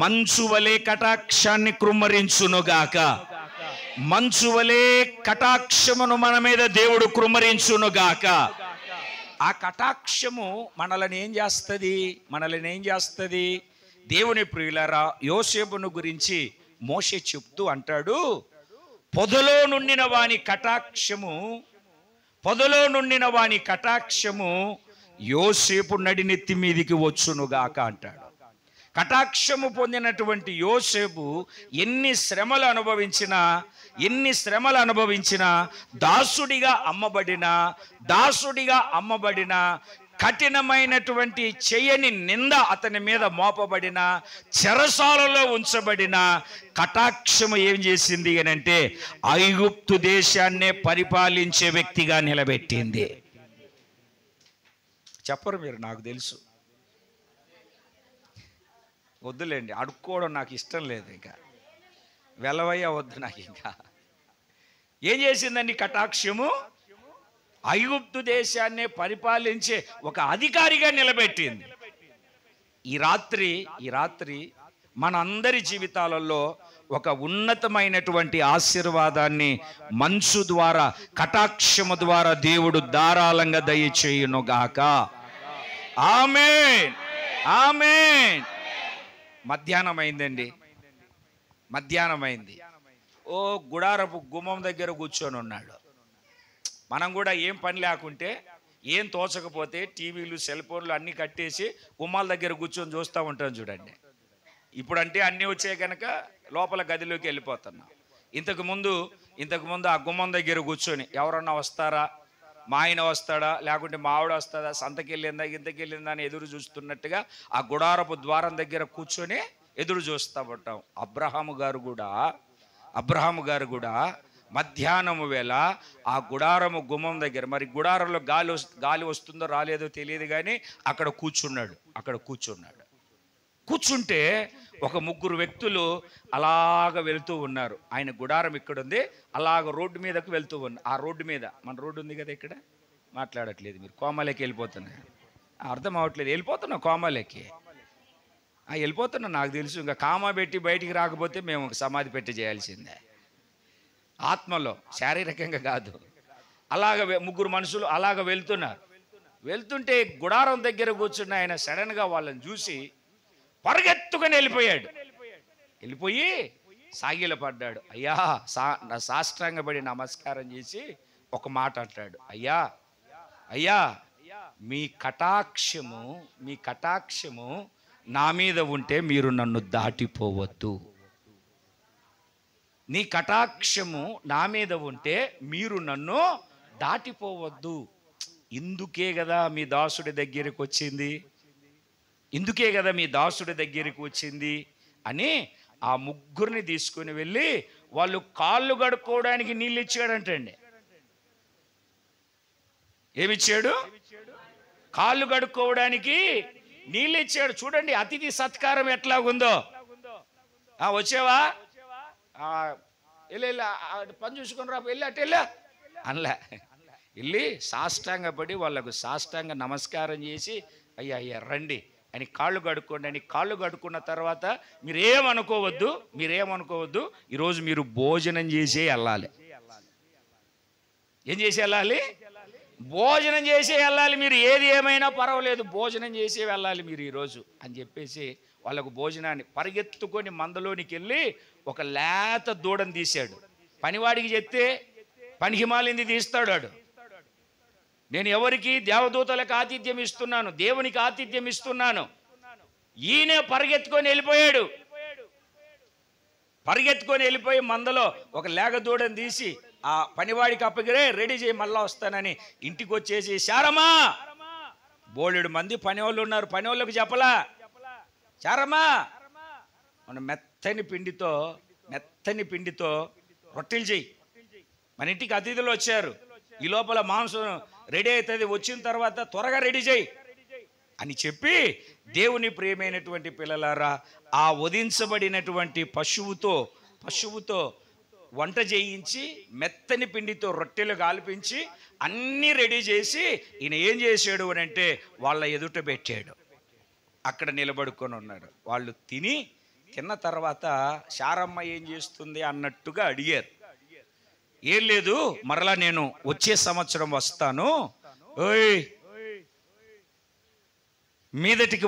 మంచు వలె కటాక్షాన్ని కృమ్మరించునుగాక. మంచు వలె కటాక్షమును మన మీద దేవుడు కృమ్మరించునుగాక. ఆ కటాక్షము మనల్ని ఏం చేస్తుంది? దేవుని ప్రియులారా, యోసేపును గురించి మోషే చెప్తూ అంటాడు, పొదలో నుండిన వాని కటాక్షము యోసేపు నడినెత్తి మీదికి వచ్చునుగాక అంటాడు. కటాక్షము పొందినటువంటి యోసేపు ఎన్ని శ్రమలు అనుభవించినా దాసుడిగా అమ్మబడిన కఠినమైనటువంటి చేయని నింద అతని మీద మోపబడిన, చెరసాలలో ఉంచబడిన కటాక్షము ఏం చేసింది అని అంటే ఐగుప్తు దేశాన్నే పరిపాలించే వ్యక్తిగా నిలబెట్టింది. చెప్పరు మీరు, నాకు తెలుసు. వద్దులేండి, అడుక్కోవడం నాకు ఇష్టం లేదు. ఇంకా వెలవయ్య వద్దు నాకు. ఇంకా ఏం చేసిందండి కటాక్షము? ఐగుప్తు దేశాన్నే పరిపాలించే ఒక అధికారిగా నిలబెట్టింది. ఈ రాత్రి మన అందరి జీవితాలలో ఒక ఉన్నతమైనటువంటి ఆశీర్వాదాన్ని మంచు ద్వారా, కటాక్షము ద్వారా దేవుడు ధారాళంగా దయచేయునుగాక. ఆమేన్, ఆమేన్. మధ్యాహ్నం అయింది. ఓ గుడారపు గుమ్మం దగ్గర కూర్చొని ఉన్నాడు. మనం కూడా ఏం పని లేకుంటే, ఏం తోచకపోతే టీవీలు, సెల్ ఫోన్లు అన్నీ కట్టేసి గుమ్మాల దగ్గర కూర్చొని చూస్తూ ఉంటాం చూడండి. ఇప్పుడంటే అన్నీ వచ్చాయి కనుక లోపల గదిలోకి వెళ్ళిపోతున్నాం. ఇంతకుముందు ఆ గుమ్మం దగ్గర కూర్చొని ఎవరన్నా వస్తారా, మా ఆయన వస్తాడా, లేకుంటే మా ఆవిడ వస్తుందా, సంతకెళ్ళిందా ఇంతకెళ్ళిందా అని ఎదురు చూస్తున్నట్టుగా ఆ గుడారపు ద్వారం దగ్గర కూర్చొని ఎదురు చూస్తూ ఉంటాం. అబ్రహాము గారు కూడా మధ్యాహ్నము వేళ ఆ గుడారము గుమ్మం దగ్గర, మరి గుడారంలో గాలి వస్తుందో రాలేదో తెలియదు కానీ అక్కడ కూర్చుంటే ఒక 3 వ్యక్తులు అలాగ వెళ్తూ ఉన్నారు. ఆయన గుడారం ఇక్కడ ఉంది, అలాగ రోడ్డు మీదకు వెళ్తూ ఉన్నారు. ఆ రోడ్డు మీద, మన రోడ్డు ఉంది కదా, ఇక్కడ మాట్లాడట్లేదు మీరు, కోమాలోకి వెళ్ళిపోతున్నారు. అర్థం అవ్వట్లేదు, వెళ్ళిపోతున్నా కోమాలోకి. వెళ్ళిపోతున్నా, నాకు తెలుసు. ఇంకా కామా పెట్టి బయటికి రాకపోతే మేము సమాధి పెట్టి చేయాల్సిందే, ఆత్మలో, శారీరకంగా కాదు. అలాగ 3 మనుషులు అలాగ వెళ్తుంటే గుడారం దగ్గర కూర్చున్న ఆయన సడన్గా వాళ్ళని చూసి పరిగెత్తుకొని వెళ్ళిపోయి సాగిలపడ్డాడు. అయ్యా, సాష్టాంగపడి నమస్కారం చేసి ఒక మాట అంటాడు, అయ్యా మీ కటాక్షము నా మీద ఉంటే మీరు నన్ను దాటిపోవద్దు. నీ కటాక్షము నా మీద ఉంటే మీరు నన్ను దాటిపోవద్దు. ఇందుకే కదా మీ దాసుడి దగ్గరికి వచ్చింది అని ఆ 3 తీసుకుని వెళ్ళి వాళ్ళు కాళ్ళు కడుక్కోవడానికి నీళ్ళు ఇచ్చాడంటండి. ఏమిచ్చాడు? కాళ్ళు కడుక్కోవడానికి నీళ్ళు ఇచ్చాడు. చూడండి అతిథి సత్కారం ఎట్లాగుందో. వచ్చావా, వెళ్ళి పని చూసుకొని రా, వెళ్ళి అటు వెళ్ళా అనలే. వెళ్ళి సాష్టాంగపడి వాళ్ళకు సాష్టాంగ నమస్కారం చేసి అయ్యా రండి అని కాళ్ళు కడుక్కోండి అని. కాళ్ళు కడుక్కున్న తర్వాత మీరేమనుకోవద్దు, ఈరోజు మీరు భోజనం చేసే వెళ్ళాలి. ఏం చేసి వెళ్ళాలి? భోజనం చేసే వెళ్ళాలి. మీరు ఏది ఏమైనా పర్వాలేదు, భోజనం చేసే వెళ్ళాలి మీరు ఈరోజు అని చెప్పేసి వాళ్ళకు భోజనాన్ని పరిగెత్తుకొని మందలోనికి వెళ్ళి ఒక లేత దూడను తీశాడు. పనివాడికి చెప్తే పనికిమాలింది తీస్తాడు వాడు. నేను ఎవరికి? దేవదూతలకు ఆతిథ్యం ఇస్తున్నాను, దేవునికి ఆతిథ్యం ఇస్తున్నాను. ఈయనే పరిగెత్తుకొని వెళ్ళిపోయాడు. పరిగెత్తుకొని వెళ్ళిపోయి మందలో ఒక లేగ దూడని తీసి ఆ పనివాడికి అప్పగిరే రెడీ చేయి మళ్ళా వస్తానని ఇంటికి వచ్చేసి శారమ్మా, బోలెడు మంది పని వాళ్ళు ఉన్నారు, పని వాళ్ళకి చెప్పలా, శారమ్మా మన మెత్తని పిండితో రొట్టెలు చెయ్యి, మన ఇంటికి అతిథులు వచ్చారు, ఈ లోపల మాంసం రెడీ అవుతుంది, వచ్చిన తర్వాత త్వరగా రెడీ చేయి అని చెప్పి దేవుని ప్రియమైనటువంటి పిల్లలారా ఆ వధించబడినటువంటి పశువుతో వంట చేయించి మెత్తని పిండితో రొట్టెలు కాల్పించి అన్నీ రెడీ చేసి ఈయన ఏం చేశాడు అని అంటే వాళ్ళ ఎదుట పెట్టాడు. అక్కడ నిలబడుకొని ఉన్నాడు. వాళ్ళు తిన్న తర్వాత శారమ్మ ఏం చేస్తుంది అన్నట్టుగా అడిగారు. ఏం లేదు, మరలా నేను వచ్చే సంవత్సరం వస్తాను, ఓయ్ మీదటికి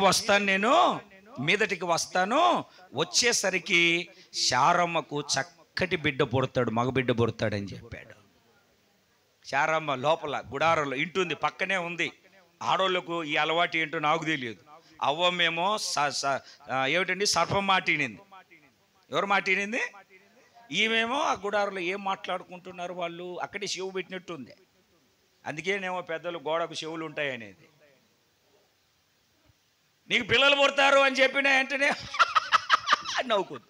వస్తాను, వచ్చేసరికి శారమ్మకు చక్కటి బిడ్డ పుడతాడు, మగబిడ్డ పుడతాడని చెప్పాడు. శారమ్మ లోపల గుడారంలో ఇంటుంది, పక్కనే ఉంది. ఆడోళ్ళకు ఈ అలవాటు ఏంటో నాకు తెలియదు. అవ్వమేమో ఏమిటండి సర్పం మాటినింది. ఎవరు మాటినింది? ఈమెమో ఆ గుడారంలో ఏం మాట్లాడుకుంటున్నారు వాళ్ళు, అక్కడే చెవు పెట్టినట్టుంది. అందుకేనేమో పెద్దలు గోడకు చెవులు ఉంటాయి అనేది. నీకు పిల్లలు పుడతారు అని చెప్పిన వెంటనే నవ్వుకుంది.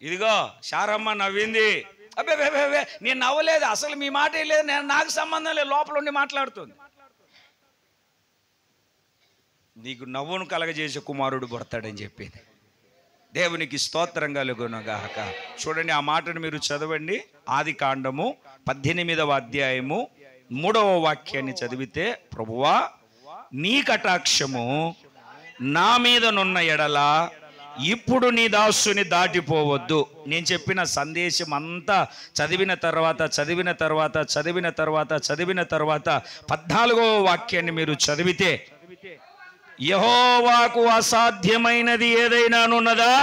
ఇదిగో శారమ్మ నవ్వింది. అబ్బే నేను నవ్వలేదు, అసలు మీ మాట లేదు, నాకు సంబంధం లేదు, లోపల ఉండి మాట్లాడుతుంది. నీకు నవ్వును కలగజేసే కుమారుడు పుడతాడని చెప్పింది. దేవునికి స్తోత్రం కలుగునుగాక. చూడండి, ఆ మాటను మీరు చదవండి. ఆదికాండము 18వ అధ్యాయము 3వ వాక్యాన్ని చదివితే, ప్రభువా నీ కటాక్షము నా మీదనున్న ఎడల ఇప్పుడు నీ దాసుని దాటిపోవద్దు. నేను చెప్పిన సందేశం అంతా చదివిన తర్వాత 14వ వాక్యాన్ని మీరు చదివితే, యెహోవాకు అసాధ్యమైనది ఏదైనానున్నదా?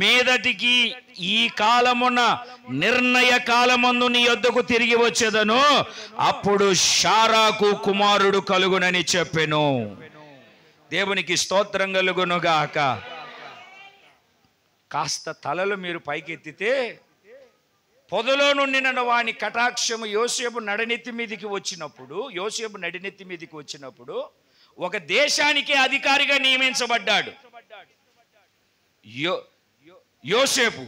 మీదటికి ఈ కాలమున నిర్ణయ కాలమందు నీ యొద్దకు తిరిగి వచ్చేదను, అప్పుడు శారాకు కుమారుడు కలుగునని చెప్పెను. దేవునికి స్తోత్రం కలుగునుగాక. కాస్త తలలు మీరు పైకెత్తితే, పొదలో నుండిన వాని కటాక్షము యోసేపు నడినెత్తి మీదికి వచ్చినప్పుడు ఒక దేశానికి అధికారిగా నియమించబడ్డాడు యోసేపు.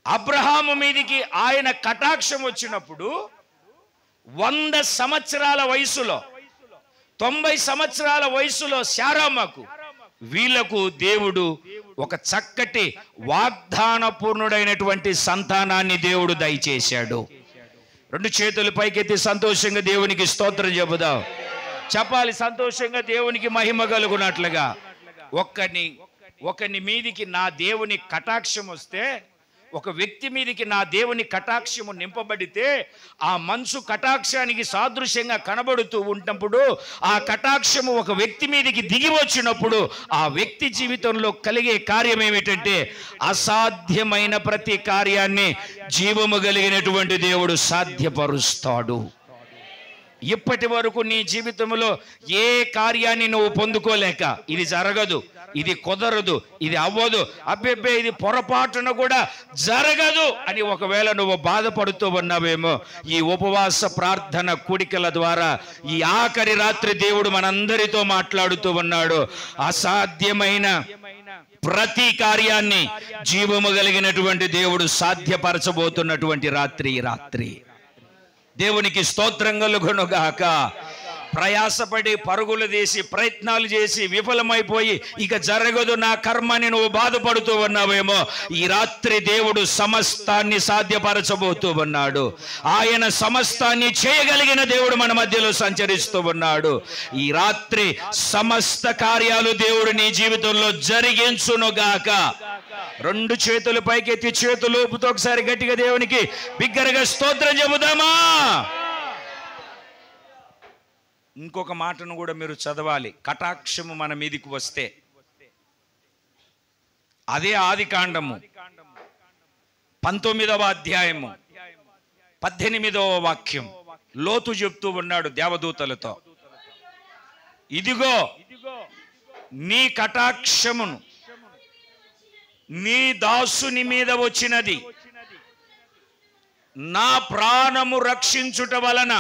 అబ్రహాము మీదికి ఆయన కటాక్షం వచ్చినప్పుడు 100 సంవత్సరాల వయసులో 90 సంవత్సరాల వయసులో శారమ్మకు వీళ్లకు దేవుడు ఒక చక్కటి వాగ్దానపూర్ణుడైనటువంటి సంతానాన్ని దేవుడు దయచేశాడు. 2 చేతులు పైకెత్తి సంతోషంగా దేవునికి స్తోత్రం చెబుదాం. చెప్పాలి సంతోషంగా, దేవునికి మహిమ కలుగునట్లుగా. ఒకని మీదికి నా దేవుని కటాక్షం వస్తే, ఒక వ్యక్తి మీదికి నా దేవుని కటాక్షము నింపబడితే, ఆ మనసు కటాక్షానికి సాదృశ్యంగా కనబడుతూ ఉన్నప్పుడు, ఆ కటాక్షము ఒక వ్యక్తి మీదికి దిగి వచ్చినప్పుడు ఆ వ్యక్తి జీవితంలో కలిగే కార్యం ఏమిటంటే, అసాధ్యమైన ప్రతి కార్యాన్ని జీవము కలిగినటువంటి దేవుడు సాధ్యపరుస్తాడు. ఇప్పటి వరకు నీ జీవితంలో ఏ కార్యాన్ని నువ్వు పొందుకోలేక, ఇది జరగదు, ఇది కుదరదు, ఇది అవ్వదు, అబ్బెబ్బే ఇది పొరపాటున కూడా జరగదు అని ఒకవేళ నువ్వు బాధపడుతూ ఉన్నావేమో, ఈ ఉపవాస ప్రార్థన కూడికల ద్వారా ఈ ఆఖరి రాత్రి దేవుడు మనందరితో మాట్లాడుతూ ఉన్నాడు. అసాధ్యమైన ప్రతి కార్యాన్ని జీవము కలిగినటువంటి దేవుడు సాధ్యపరచబోతున్నటువంటి రాత్రి. దేవునికి స్తోత్రం కలుగునుగాక. ప్రయాసపడి పరుగులు తీసి ప్రయత్నాలు చేసి విఫలమైపోయి ఇక జరగదు నా కర్మని నువ్వు బాధపడుతూ ఉన్నావేమో, ఈ రాత్రి దేవుడు సమస్తాన్ని సాధ్యపరచబోతూ ఉన్నాడు. ఆయన సమస్తాన్ని చేయగలిగిన దేవుడు మన మధ్యలో సంచరిస్తూ ఉన్నాడు. ఈ రాత్రి సమస్త కార్యాలు దేవుడు నీ జీవితంలో జరిగించునుగాక. 2 చేతులు పైకెత్తి చేతులు ఊపుతూ ఒకసారి గట్టిగా దేవునికి బిగ్గరగా స్తోత్రం చెబుదామా? ఇంకొక మాటను కూడా మీరు చదవాలి. కటాక్షము మన మీదికి వస్తే, అదే ఆదికాండము 19వ అధ్యాయము 18వ వాక్యం లోతు చెప్తూ ఉన్నాడు దేవదూతలతో. ఇదిగో నీ కటాక్షమును నీ దాసుని మీద వచ్చినది, నా ప్రాణము రక్షించుట వలన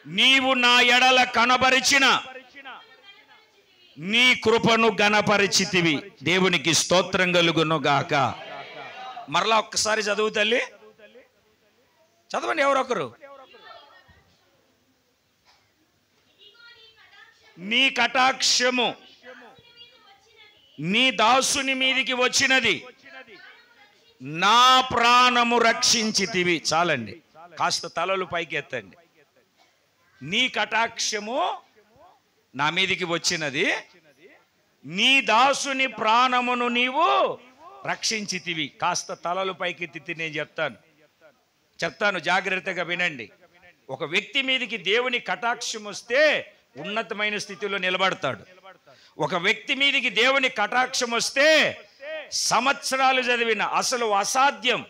నీవు నా ఎడల కనబరిచిన నీ కృపను గణపరిచితివి. దేవునికి స్తోత్రం కలుగును గాక. మరలా ఒక్కసారి చదువు తల్లి, చదవండి ఎవరొకరు. నీ కటాక్షము నీ దాసుని మీదికి వచ్చినది, నా ప్రాణము రక్షించితివి. చాలండి, కాస్త తలలు పైకి ఎత్తండి. నీ కటాక్షము నా మీదికి వచ్చినది, నీ దాసుని ప్రాణమును నీవు రక్షించితివి. కాస్త తలలు పైకెత్తి నేను చెప్తాను జాగ్రత్తగా వినండి. ఒక వ్యక్తి మీదికి దేవుని కటాక్షం వస్తే ఉన్నతమైన స్థితిలో నిలబడతాడు. ఒక వ్యక్తి మీదికి దేవుని కటాక్షం వస్తే సంవత్సరాలు చదివిన అసలు అసాధ్యం,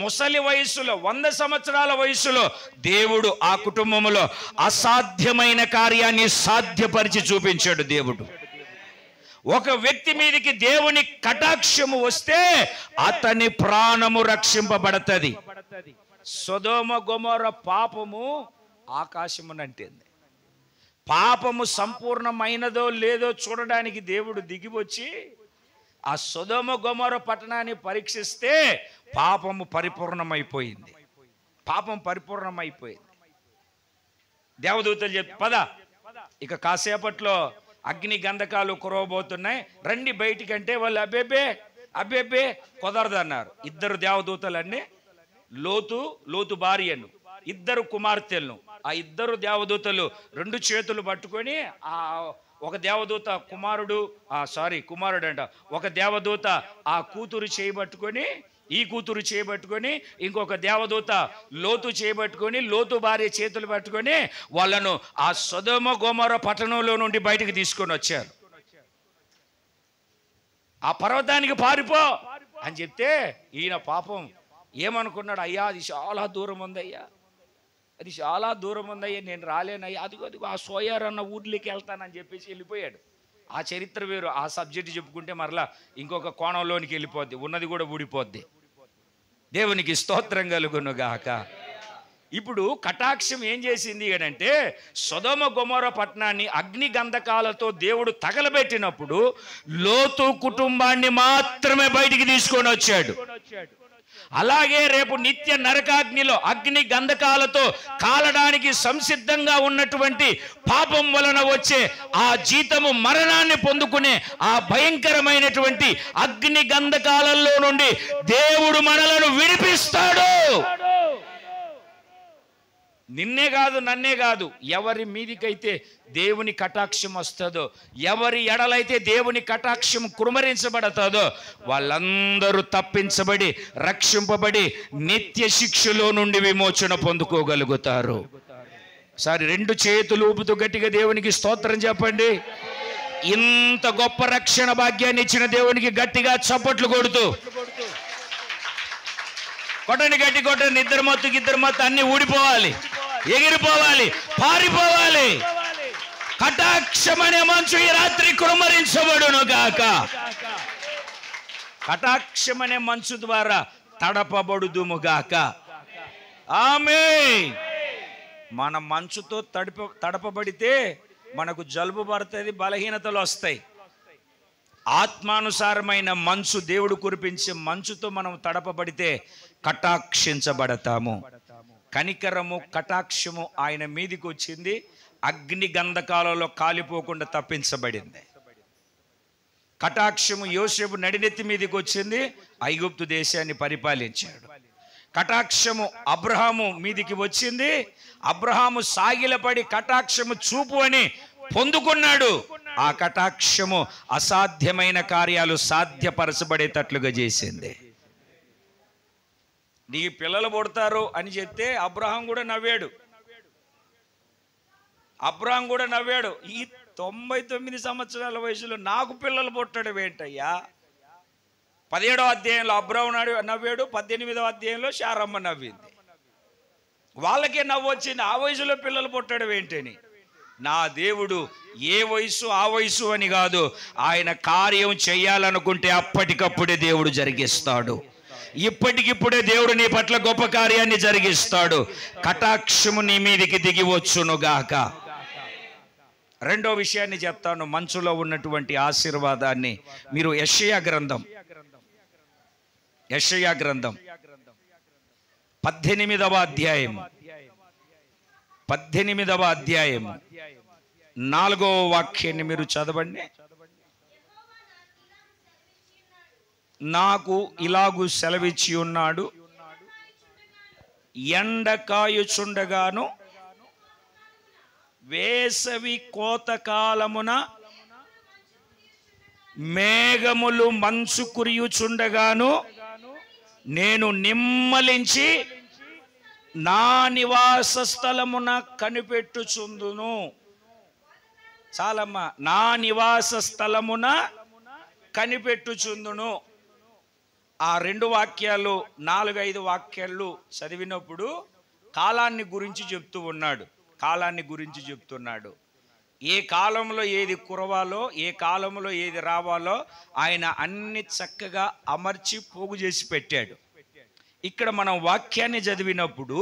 ముసలి వయసులో 100 సంవత్సరాల వయసులో దేవుడు ఆ కుటుంబంలో అసాధ్యమైన కార్యాన్ని సాధ్యపరిచి చూపించాడు దేవుడు. ఒక వ్యక్తి మీదకి దేవుని కటాక్షము వస్తే అతని ప్రాణము రక్షింపబడతది. సొదొమ గొమొర్ర పాపము ఆకాశమునంటింది. పాపము సంపూర్ణమైనదో లేదో చూడడానికి దేవుడు దిగి వచ్చి ఆ సొదొమ గొమొర్ర పట్టణాన్ని పరీక్షిస్తే పాపము పరిపూర్ణమైపోయింది. పాపం పరిపూర్ణమైపోయింది. దేవదూతలు చెప్పి పద, ఇక కాసేపట్లో అగ్ని గంధకాలు కురవబోతున్నాయి, రండి బయటికంటే వాళ్ళు అబ్బేబే కుదరదన్నారు. 2 దేవదూతలన్నీ లోతు భార్యను, 2 కుమార్తెలను, ఆ 2 దేవదూతలు 2 చేతులు పట్టుకొని ఒక దేవదూత కుమారుడు అంట, ఒక దేవదూత ఆ కూతురు చేయబట్టుకొని, ఈ కూతురు చేయబట్టుకొని, ఇంకొక దేవదూత లోతు చేయబట్టుకొని, లోతు భార్య చేతులు పట్టుకొని వాళ్ళను ఆ సొదొమ గొమొర్ర పట్టణంలో నుండి బయటకు తీసుకొని వచ్చారు. ఆ పర్వతానికి పారిపో అని చెప్తే ఈయన పాపం ఏమనుకున్నాడు, అయ్యా అది చాలా దూరం ఉందయ్యా, అది చాలా దూరం ఉందయ్యా, నేను రాలేనయ్యా, అదిగో ఆ సోయార్ అన్న ఊర్లోకి వెళ్తానని చెప్పేసి వెళ్ళిపోయాడు. ఆ చరిత్ర వేరు. ఆ సబ్జెక్ట్ చెప్పుకుంటే మరలా ఇంకొక కోణంలోనికి వెళ్ళిపోద్ది, ఉన్నది కూడా ఊడిపోద్ది. దేవునికి స్తోత్రం కలుగును గాక. ఇప్పుడు కటాక్షం ఏం చేసింది అంటే సొదొమ గొమొర్ర పట్టణాన్ని అగ్ని గంధకాలతో దేవుడు తగలబెట్టినప్పుడు లోతు కుటుంబాన్ని మాత్రమే బయటికి తీసుకొని వచ్చాడు. అలాగే రేపు నిత్య నరకాగ్నిలో అగ్ని గంధకాలతో కాలడానికి సంసిద్ధంగా ఉన్నటువంటి పాపం వలన వచ్చే ఆ జీతము మరణాన్ని పొందుకునే ఆ భయంకరమైనటువంటి అగ్ని గంధకాలలో నుండి దేవుడు మనలను విడిపిస్తాడు. నిన్నే కాదు, నన్నే కాదు, ఎవరి మీదికైతే దేవుని కటాక్షం వస్తుందో, ఎవరి ఎడలైతే దేవుని కటాక్షం కుమరించబడతాదో వాళ్ళందరూ తప్పించబడి రక్షింపబడి నిత్య శిక్షలో నుండి విమోచన పొందుకోగలుగుతారు. సరే, 2 చేతులు ఊపుతూ గట్టిగా దేవునికి స్తోత్రం చెప్పండి. ఇంత గొప్ప రక్షణ భాగ్యాన్ని ఇచ్చిన దేవునికి గట్టిగా చప్పట్లు కొడుతూ కొట్టండి, గట్టి కొట్టండి. ఇద్దరు మొత్తు అన్ని ఊడిపోవాలి, ఎగిరిపోవాలి, పారిపోవాలి. కటాక్షమనే మంచు ఈ రాత్రి కుమ్మరించబడును గాక. కటాక్షమనే మంచు ద్వారా తడపబడుదుము గాక. ఆమేన్. మన మంచుతో తడపబడితే మనకు జలుబు పడుతుంది, బలహీనతలు వస్తాయి. ఆత్మానుసారమైన మంచు, దేవుడు కురిపించే మంచుతో మనం తడపబడితే కటాక్షించబడతాము. కనికరము, కటాక్షము ఆయన మీదికి వచ్చింది. అగ్ని గంధకాలలో కాలిపోకుండా తప్పించబడింది. కటాక్షము యోసేపు నడినెత్తి మీదకి వచ్చింది, ఐగుప్తు దేశాన్ని పరిపాలించాడు. కటాక్షము అబ్రహాము మీదికి వచ్చింది, అబ్రహాము సాగిలపడి కటాక్షము చూపు అని పొందుకున్నాడు. ఆ కటాక్షము అసాధ్యమైన కార్యాలు సాధ్యపరచబడేటట్లుగా చేసింది. నీ పిల్లలు పుడతారు అని చెప్తే అబ్రహాం కూడా నవ్వాడు. ఈ 99 సంవత్సరాల వయసులో నాకు పిల్లలు పుట్టడం ఏంటయ్యా? 17వ అధ్యాయంలో అబ్రహాం నవ్వాడు, 18వ అధ్యాయంలో శారమ్మ నవ్వింది. వాళ్ళకే నవ్వు వచ్చింది, ఆ వయసులో పిల్లలు పుట్టడం ఏంటని. నా దేవుడు ఏ వయసు ఆ వయసు అని కాదు, ఆయన కార్యం చేయాలనుకుంటే అప్పటికప్పుడే దేవుడు జరిగిస్తాడు. ఇప్పటికిప్పుడే దేవుడు నీ పట్ల గొప్ప కార్యాన్ని జరిగిస్తాడు. కటాక్షము నీ మీదికి దిగి వచ్చునుగాక. రెండో విషయాన్ని చెప్తాను, మంచులో ఉన్నటువంటి ఆశీర్వాదాన్ని. మీరు యెషయా గ్రంథం 18వ అధ్యాయము 4వ వాక్యాన్ని మీరు చదవండి. నాకు ఇలాగు సెలవిచ్చి ఉన్నాడు, ఎండ కాయుచుండగాను వేసవి కోతకాలమున మేఘములు మంచు కురియుచుండగాను నేను నిమ్మలించి నా నివాస స్థలమున కనిపెట్టుచుందును. చాలమ్మా, నా నివాస స్థలమున కనిపెట్టుచుందును. ఆ 2 వాక్యాలు 4-5 వాక్యాలు చదివినప్పుడు కాలాన్ని గురించి చెప్తూ ఉన్నాడు. కాలాన్ని గురించి చెప్తున్నాడు. ఏ కాలంలో ఏది కురవాలో, ఏ కాలంలో ఏది రావాలో ఆయన అన్ని చక్కగా అమర్చి పోగు చేసి పెట్టాడు. ఇక్కడ మనం వాక్యాన్ని చదివినప్పుడు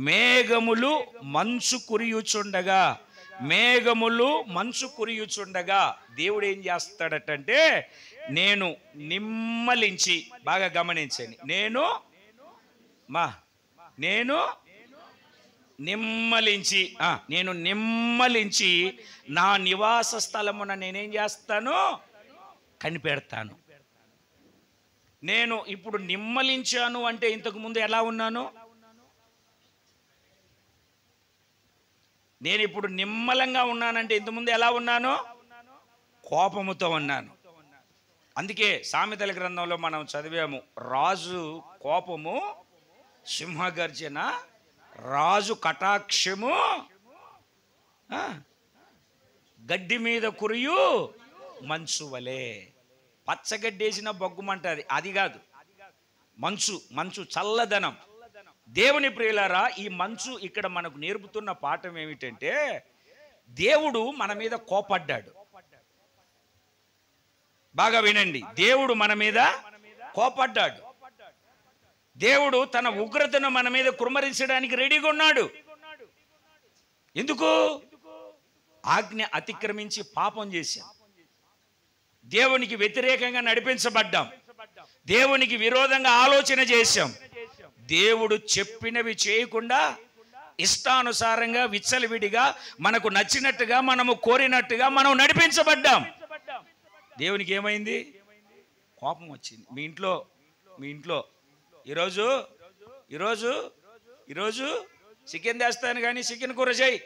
మేఘములు మంచు కురియుచుండగా, దేవుడు ఏం చేస్తాడటంటే, నేను నిమ్మలించి, బాగా గమనించండి, నేను నిమ్మలించి నా నివాస స్థలమున నేనేం చేస్తాను, కనిపెడతాను. నేను ఇప్పుడు నిమ్మలించాను అంటే ఇంతకు ముందు ఎలా ఉన్నాను? నేను ఇప్పుడు నిమ్మలంగా ఉన్నానంటే ఇంతకుముందు ఎలా ఉన్నాను? కోపముతో ఉన్నాను. అందుకే సామెతల గ్రంథంలో మనం చదివాము, రాజు కోపము సింహగర్జన, రాజు కటాక్షము గడ్డి మీద కురియు మంచు వలె. పచ్చగడ్డేసిన బొగ్గుమంటది, అది కాదు. మంచు చల్లదనం. దేవుని ప్రియులారా, ఈ మంచు ఇక్కడ మనకు నేర్పుతున్న పాఠం ఏమిటంటే, దేవుడు మన మీద కోపడ్డాడు. బాగా వినండి, దేవుడు మన మీద కోపడ్డాడు. దేవుడు తన ఉగ్రతను మన మీద కుమ్మరించడానికి రెడీగా ఉన్నాడు. ఎందుకు? ఆజ్ఞ అతిక్రమించి పాపం చేశాం, దేవునికి వ్యతిరేకంగా నడిపించబడ్డాం, దేవునికి విరోధంగా ఆలోచన చేశాం, దేవుడు చెప్పినవి చేయకుండా ఇష్టానుసారంగా విచ్చలవిడిగా మనకు నచ్చినట్టుగా మనము కోరినట్టుగా మనం నడిపించబడ్డాం. దేవునికి ఏమైంది? కోపం వచ్చింది. మీ ఇంట్లో ఈరోజు చికెన్ తెస్తాను కానీ చికెన్ కూర చేయి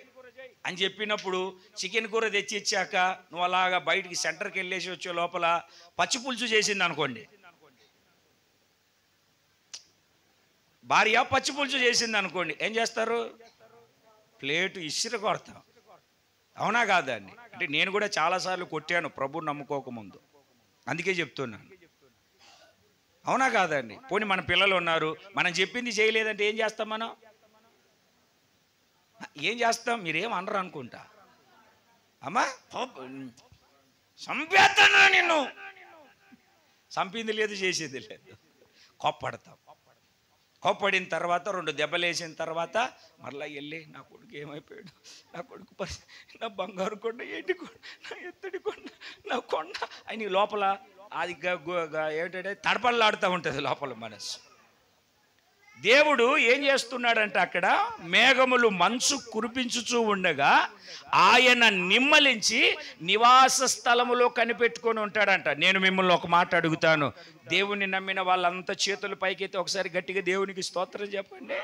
అని చెప్పినప్పుడు చికెన్ కూర తెచ్చి ఇచ్చాక నువ్వు అలాగా బయటికి సెంటర్కి వెళ్ళేసి వచ్చే లోపల పచ్చి పులుసు చేసింది అనుకోండి, భార్య పచ్చి పులుసు చేసింది అనుకోండి, ఏం చేస్తారు? ప్లేటు ఇసిరి కొడతాం. అవునా కాదండి? అంటే నేను కూడా చాలాసార్లు కొట్టాను ప్రభుని నమ్ముకోకముందు, అందుకే చెప్తున్నాను. అవునా కాదండి? పోనీ మన పిల్లలు ఉన్నారు, మనం చెప్పింది చేయలేదంటే ఏం చేస్తాం? ఏం చేస్తాం? మీరేం అనరు అనుకుంటా. అమ్మా చంపేస్తాను, నిన్ను చంపింది లేదు, చేసేది లేదు, కోప్పడతాం. కోప్పడిన తర్వాత 2 దెబ్బలు వేసిన తర్వాత మరలా వెళ్ళి, నా కొడుకు ఏమైపోయాడు, నా కొడుకు నా బంగారు కొండ, ఏంటి కొండ, నా ఎత్తడి కొండ, నా కొండ అని లోపల అది ఏంటంటే తడపల్లాడుతూ ఉంటుంది లోపల మనసు. దేవుడు ఏం చేస్తున్నాడంటే, అక్కడ మేఘములు మంచు కురిపించుచూ ఉండగా ఆయన నిమ్మలించి నివాస స్థలములో కనిపెట్టుకొని ఉంటాడంట. నేను మిమ్మల్ని ఒక మాట అడుగుతాను, దేవుని నమ్మిన వాళ్ళంతా చేతుల పైకైతే ఒకసారి గట్టిగా దేవునికి స్తోత్రం చెప్పండి.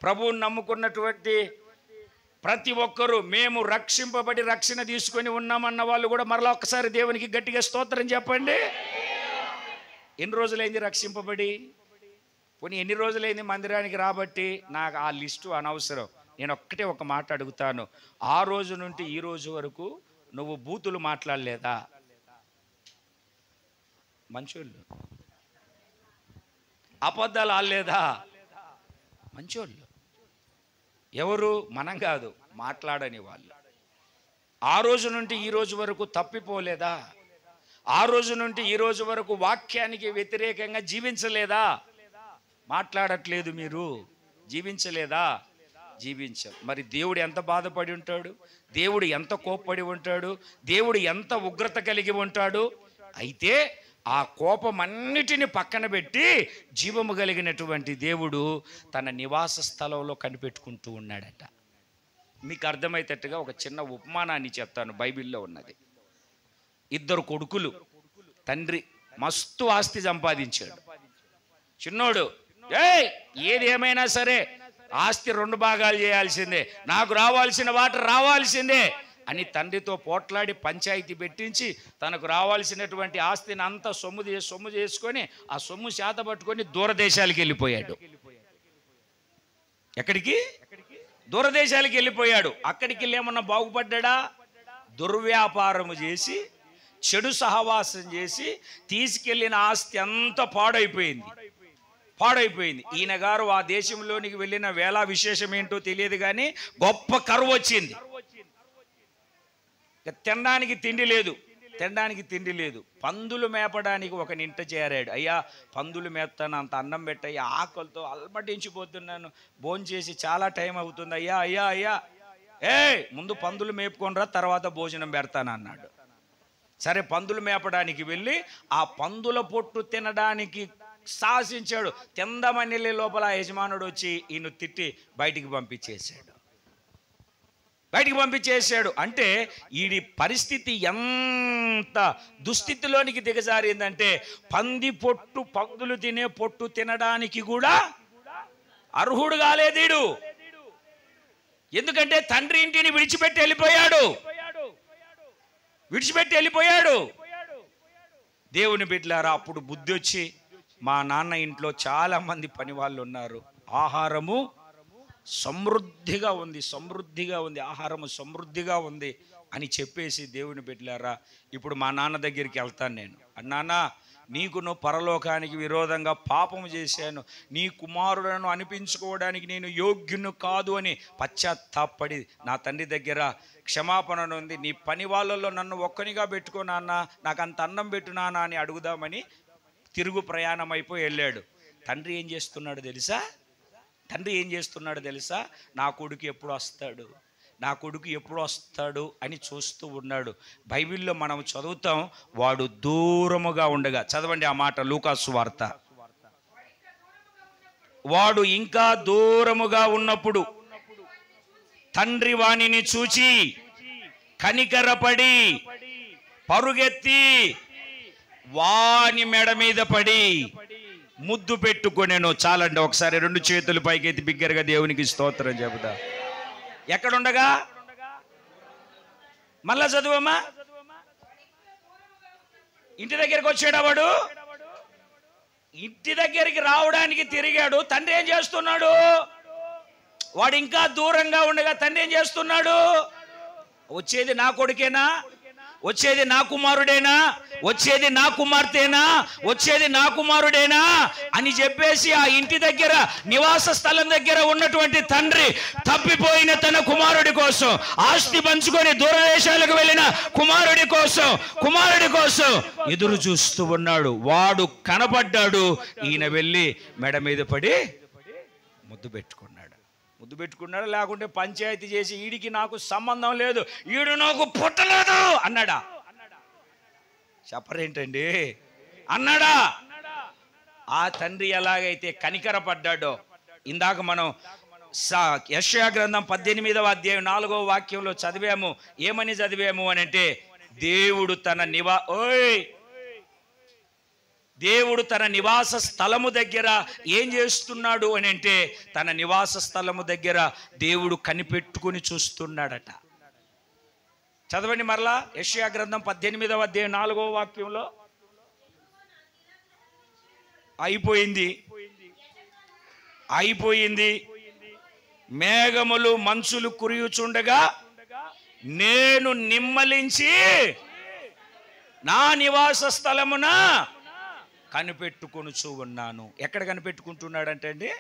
ప్రభువుని నమ్ముకున్నటువంటి ప్రతి ఒక్కరూ, మేము రక్షింపబడి రక్షణ తీసుకొని ఉన్నామన్న వాళ్ళు కూడా మరలా ఒక్కసారి దేవునికి గట్టిగా స్తోత్రం చెప్పండి. ఎన్ని రోజులైంది రక్షింపబడి? పోనీ ఎన్ని రోజులైంది మందిరానికి రాబట్టి? నాకు ఆ లిస్టు అనవసరం. నేను ఒక్కటే ఒక మాట అడుగుతాను, ఆ రోజు నుండి ఈ రోజు వరకు నువ్వు బూతులు మాట్లాడలేదా? మంచోళ్ళు. అబద్ధాలు ఆడలేదా? మంచోళ్ళు. ఎవరు? మనం కాదు, మాట్లాడని వాళ్ళు. ఆ రోజు నుండి ఈ రోజు వరకు తప్పిపోలేదా? ఆ రోజు నుండి ఈ రోజు వరకు వాక్యానికి వ్యతిరేకంగా జీవించలేదా? మాట్లాడట్లేదు మీరు, జీవించలేదా? జీవించాం. మరి దేవుడు ఎంత బాధపడి ఉంటాడు? దేవుడు ఎంత కోప్పడి ఉంటాడు? దేవుడు ఎంత ఉగ్రత కలిగి ఉంటాడు? అయితే ఆ కోపమన్నిటిని పక్కన పెట్టి జీవము కలిగినటువంటి దేవుడు తన నివాస స్థలంలో కనిపెట్టుకుంటూ ఉన్నాడట. మీకు అర్థమయ్యేటట్టుగా ఒక చిన్న ఉపమానాన్ని చెప్తాను, బైబిల్లో ఉన్నది. ఇద్దరు కొడుకులు. తండ్రి మస్తు ఆస్తి సంపాదించాడు. చిన్నోడు, ఏది ఏమైనా సరే ఆస్తి 2 భాగాలు చేయాల్సిందే, నాకు రావాల్సిన వాట రావాల్సిందే అని తండ్రితో పోట్లాడి పంచాయతీ పెట్టించి తనకు రావాల్సినటువంటి ఆస్తిని అంతా సొమ్ము చేసుకొని ఆ సొమ్ము శాత పట్టుకొని దూరదేశాలకు వెళ్ళిపోయాడు. ఎక్కడికి? దూరదేశాలకు వెళ్ళిపోయాడు. అక్కడికి వెళ్ళి ఏమన్నా బాగుపడ్డా? దుర్వ్యాపారము చేసి, చెడు సహవాసం చేసి తీసుకెళ్లిన ఆస్తి అంతా పాడైపోయింది. ఈయన గారు ఆ దేశంలోనికి వెళ్ళిన వేళ విశేషం ఏంటో తెలియదు కానీ గొప్ప కరువు వచ్చింది. తినడానికి తిండి లేదు. పందులు మేపడానికి ఒక నింట చేరాడు. అయ్యా, పందులు మేపుతాను, అంత అన్నం పెట్టయ్యా, ఆకలితో అల్మటించిపోతున్నాను, భోంచేసి చాలా టైం అవుతుంది, అయ్యా ముందు పందులు మేపుకొనిరా, తర్వాత భోజనం పెడతాను అన్నాడు. సరే, పందులు మేపడానికి వెళ్ళి ఆ పందుల పొట్టు తినడానికి సాహసించాడు. తిందమని లోపల యజమానుడు వచ్చి ఈయన తిట్టి బయటికి పంపించేశాడు. అంటే ఈడి పరిస్థితి ఎంత దుస్థితిలోనికి దిగజారిందంటే పందులు తినే పొట్టు తినడానికి కూడా అర్హుడు కాలేదీడు. ఎందుకంటే తండ్రి ఇంటిని విడిచిపెట్టి వెళ్ళిపోయాడు. దేవుని బిడ్డలారా, అప్పుడు బుద్ధి వచ్చి, మా నాన్న ఇంట్లో చాలా మంది పని వాళ్ళు ఉన్నారు, ఆహారము సమృద్ధిగా ఉంది, ఆహారము సమృద్ధిగా ఉంది అని చెప్పేసి, దేవుని బిడ్డలారా, ఇప్పుడు మా నాన్న దగ్గరికి వెళ్తాను నేను. అన్నానా, నీకును పరలోకానికి విరోధంగా పాపము చేశాను, నీ కుమారులను అనిపించుకోవడానికి నేను యోగ్యును కాదు అని పశ్చాత్తాపడి నా తండ్రి దగ్గర క్షమాపణ ఉంది, నీ పని వాళ్ళల్లో నన్ను ఒక్కనిగా పెట్టుకో నాన్న, నాకు అంత అన్నం పెట్టు నాన్న అని అడుగుదామని తిరుగు ప్రయాణం అయిపోయి వెళ్ళాడు. తండ్రి ఏం చేస్తున్నాడు తెలుసా? నా కొడుకు ఎప్పుడు వస్తాడు అని చూస్తూ ఉన్నాడు. బైబిల్లో మనం చదువుతాం, వాడు దూరముగా ఉండగా. చదవండి ఆ మాట, లూకాసు సువార్త. వాడు ఇంకా దూరముగా ఉన్నప్పుడు తండ్రి వానిని చూచి కనికరపడి పరుగెత్తి వాని మెడ మీద పడి ముద్దు పెట్టుకొనేను. చాలండి, ఒకసారి 2 చేతులు పైకెత్తి బిగ్గరగా దేవునికి స్తోత్రం చెబుతా. ఎక్కడుండగా? మళ్ళా చదువమ్మా. ఇంటి దగ్గరికి వచ్చాడు వాడు. ఇంటి దగ్గరికి రావడానికి తిరిగాడు. తండ్రి ఏం చేస్తున్నాడు? వాడు ఇంకా దూరంగా ఉండగా తండ్రి ఏం చేస్తున్నాడు? వచ్చేది నా కొడుకేనా? వచ్చేది నా కుమారుడేనా? వచ్చేది నా కుమార్తెనా? వచ్చేది నా కుమారుడేనా అని చెప్పేసి ఆ ఇంటి దగ్గర, నివాస స్థలం దగ్గర ఉన్నటువంటి తండ్రి తప్పిపోయిన తన కుమారుడి కోసం, ఆస్తి పంచుకొని దూరదేశాలకు వెళ్ళిన కుమారుడి కోసం ఎదురు చూస్తూ ఉన్నాడు. వాడు కనపడ్డాడు. ఈయన వెళ్ళి మెడ మీద పడి ముద్దు పెట్టుకున్నాడు. లేకుంటే పంచాయతీ చేసి ఈడికి నాకు సంబంధం లేదు, ఈడు నాకు పుట్టలేదు అన్నాడా? చెప్పరేంటండి? అన్నాడా? ఆ తండ్రి ఎలాగైతే కనికరపడ్డాడో, ఇందాక మనం యెషయా గ్రంథం 18వ అధ్యాయం 4వ వాక్యంలో చదివాము. ఏమని చదివాము అని అంటే, దేవుడు తన నివాస స్థలము దగ్గర ఏం చేస్తున్నాడు అని అంటే, తన నివాస స్థలము దగ్గర దేవుడు కనిపెట్టుకుని చూస్తున్నాడట. చదవండి మరలా, యెషయా గ్రంథం 18వ అధ్యాయం 4వ వాక్యంలో. అయిపోయింది. మేఘములు మంచులు కురియుచుండగా నేను నిమ్మలించి నా నివాస స్థలమున కనిపెట్టుకొనుచు ఉన్నాను. ఎక్కడ కనిపెట్టుకుంటున్నాడంటే అండి,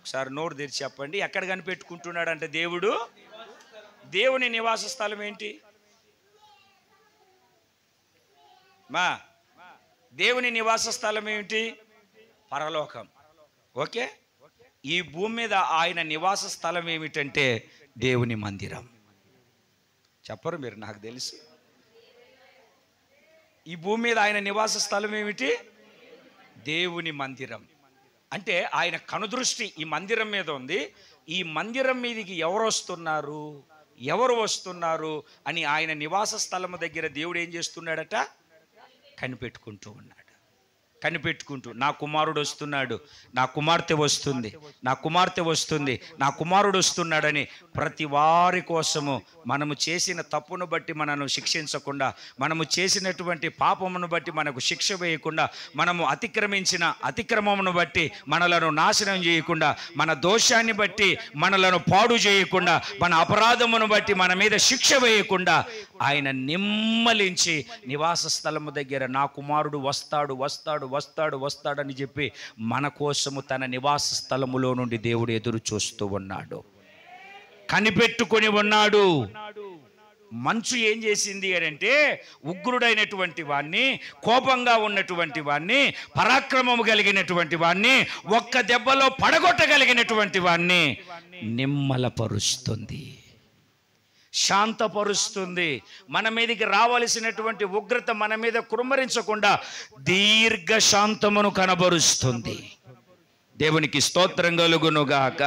ఒకసారి నోరు తెరిచి చెప్పండి. ఎక్కడ కనిపెట్టుకుంటున్నాడంటే దేవుడు? దేవుని నివాస స్థలం ఏంటి? దేవుని నివాస స్థలం ఏమిటి? పరలోకం. ఓకే, ఈ భూమి మీద ఆయన నివాస స్థలం ఏమిటంటే దేవుని మందిరం. చెప్పరు మీరు, నాకు తెలుసు. ఈ భూమి మీద ఆయన నివాస స్థలం ఏమిటి? దేవుని మందిరం. అంటే ఆయన కనుదృష్టి ఈ మందిరం మీద ఉంది. ఈ మందిరం మీదకి ఎవరు వస్తున్నారు అని ఆయన నివాస స్థలము దగ్గర దేవుడు ఏం చేస్తున్నాడట? కనిపెట్టుకుంటూ ఉన్నాడు. నా కుమారుడు వస్తున్నాడు, నా కుమార్తె వస్తుంది, నా కుమార్తె వస్తుంది, నా కుమారుడు వస్తున్నాడని ప్రతి వారి కోసము మనము చేసిన తప్పును బట్టి మనను శిక్షించకుండా, మనము చేసినటువంటి పాపమును బట్టి మనకు శిక్ష వేయకుండా, మనము అతిక్రమించిన అతిక్రమమును బట్టి మనలను నాశనం చేయకుండా, మన దోషాన్ని బట్టి మనలను పాడు చేయకుండా, మన అపరాధమును బట్టి మన మీద శిక్ష వేయకుండా ఆయన నిమ్మలించి నివాస స్థలము దగ్గర నా కుమారుడు వస్తాడని చెప్పి మన కోసము తన నివాస స్థలములో నుండి దేవుడు ఎదురు చూస్తూ ఉన్నాడు, కనిపెట్టుకొని ఉన్నాడు. మంచు ఏం చేసింది అంటే ఉగ్రుడైనటువంటి వాణ్ణి, కోపంగా ఉన్నటువంటి వాణ్ణి, పరాక్రమము కలిగినటువంటి వాణ్ణి, ఒక్క దెబ్బలో పడగొట్టగలిగినటువంటి వాణ్ణి నిమ్మలపరుస్తుంది, శాంతపరుస్తుంది. మన మీదకి రావలసినటువంటి ఉగ్రత మన మీద కుమ్మరించకుండా దీర్ఘ శాంతమును కనబరుస్తుంది. దేవునికి స్తోత్రం కలుగునుగాక.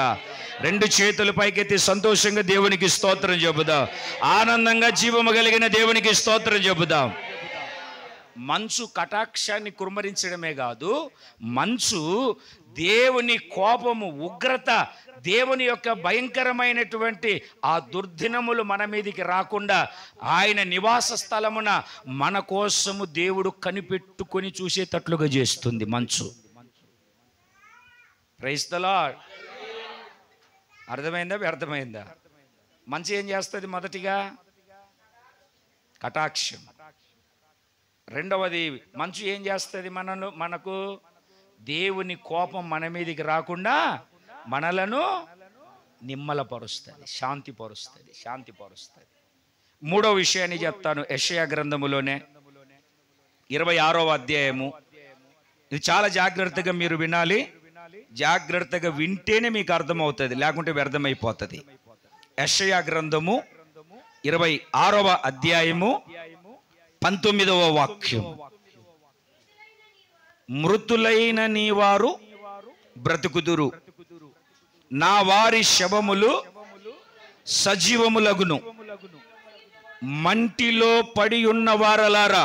రెండు చేతులు పైకెత్తి సంతోషంగా దేవునికి స్తోత్రం చెబుదాం. ఆనందంగా జీవము కలిగిన దేవునికి స్తోత్రం చెబుదాం. మంచు కటాక్షాన్ని కుమ్మరించడమే కాదు, మంచు దేవుని కోపము, ఉగ్రత, దేవుని యొక్క భయంకరమైనటువంటి ఆ దుర్దినములు మన మీదికి రాకుండా ఆయన నివాస స్థలమున మన కోసము దేవుడు కనిపెట్టుకొని చూసేటట్లుగా చేస్తుంది మంచు. Praise the Lord. అర్థమైందా? వ్యర్థమైందా? మంచు ఏం చేస్తుంది? మొదటిగా కటాక్షం. రెండవది మంచు ఏం చేస్తుంది? మనకు దేవుని కోపం మన మీదికి రాకుండా మనలను నిమ్మలపరుస్తుంది, శాంతిపరుస్తుంది. మూడో విషయాన్ని చెప్తాను. యెషయా గ్రంథములోనే 26వ అధ్యాయము. ఇది చాలా జాగ్రత్తగా మీరు వినాలి. జాగ్రత్తగా వింటేనే మీకు అర్థమవుతుంది, లేకుంటే వ్యర్థమైపోతుంది. యెషయా గ్రంథము 26వ అధ్యాయము 19వ వాక్యం. మృతులైన నీ వారు బ్రతుకుదురు, నా వారి శవములు సజీవములగును. మంటిలో పడి ఉన్న వారలారా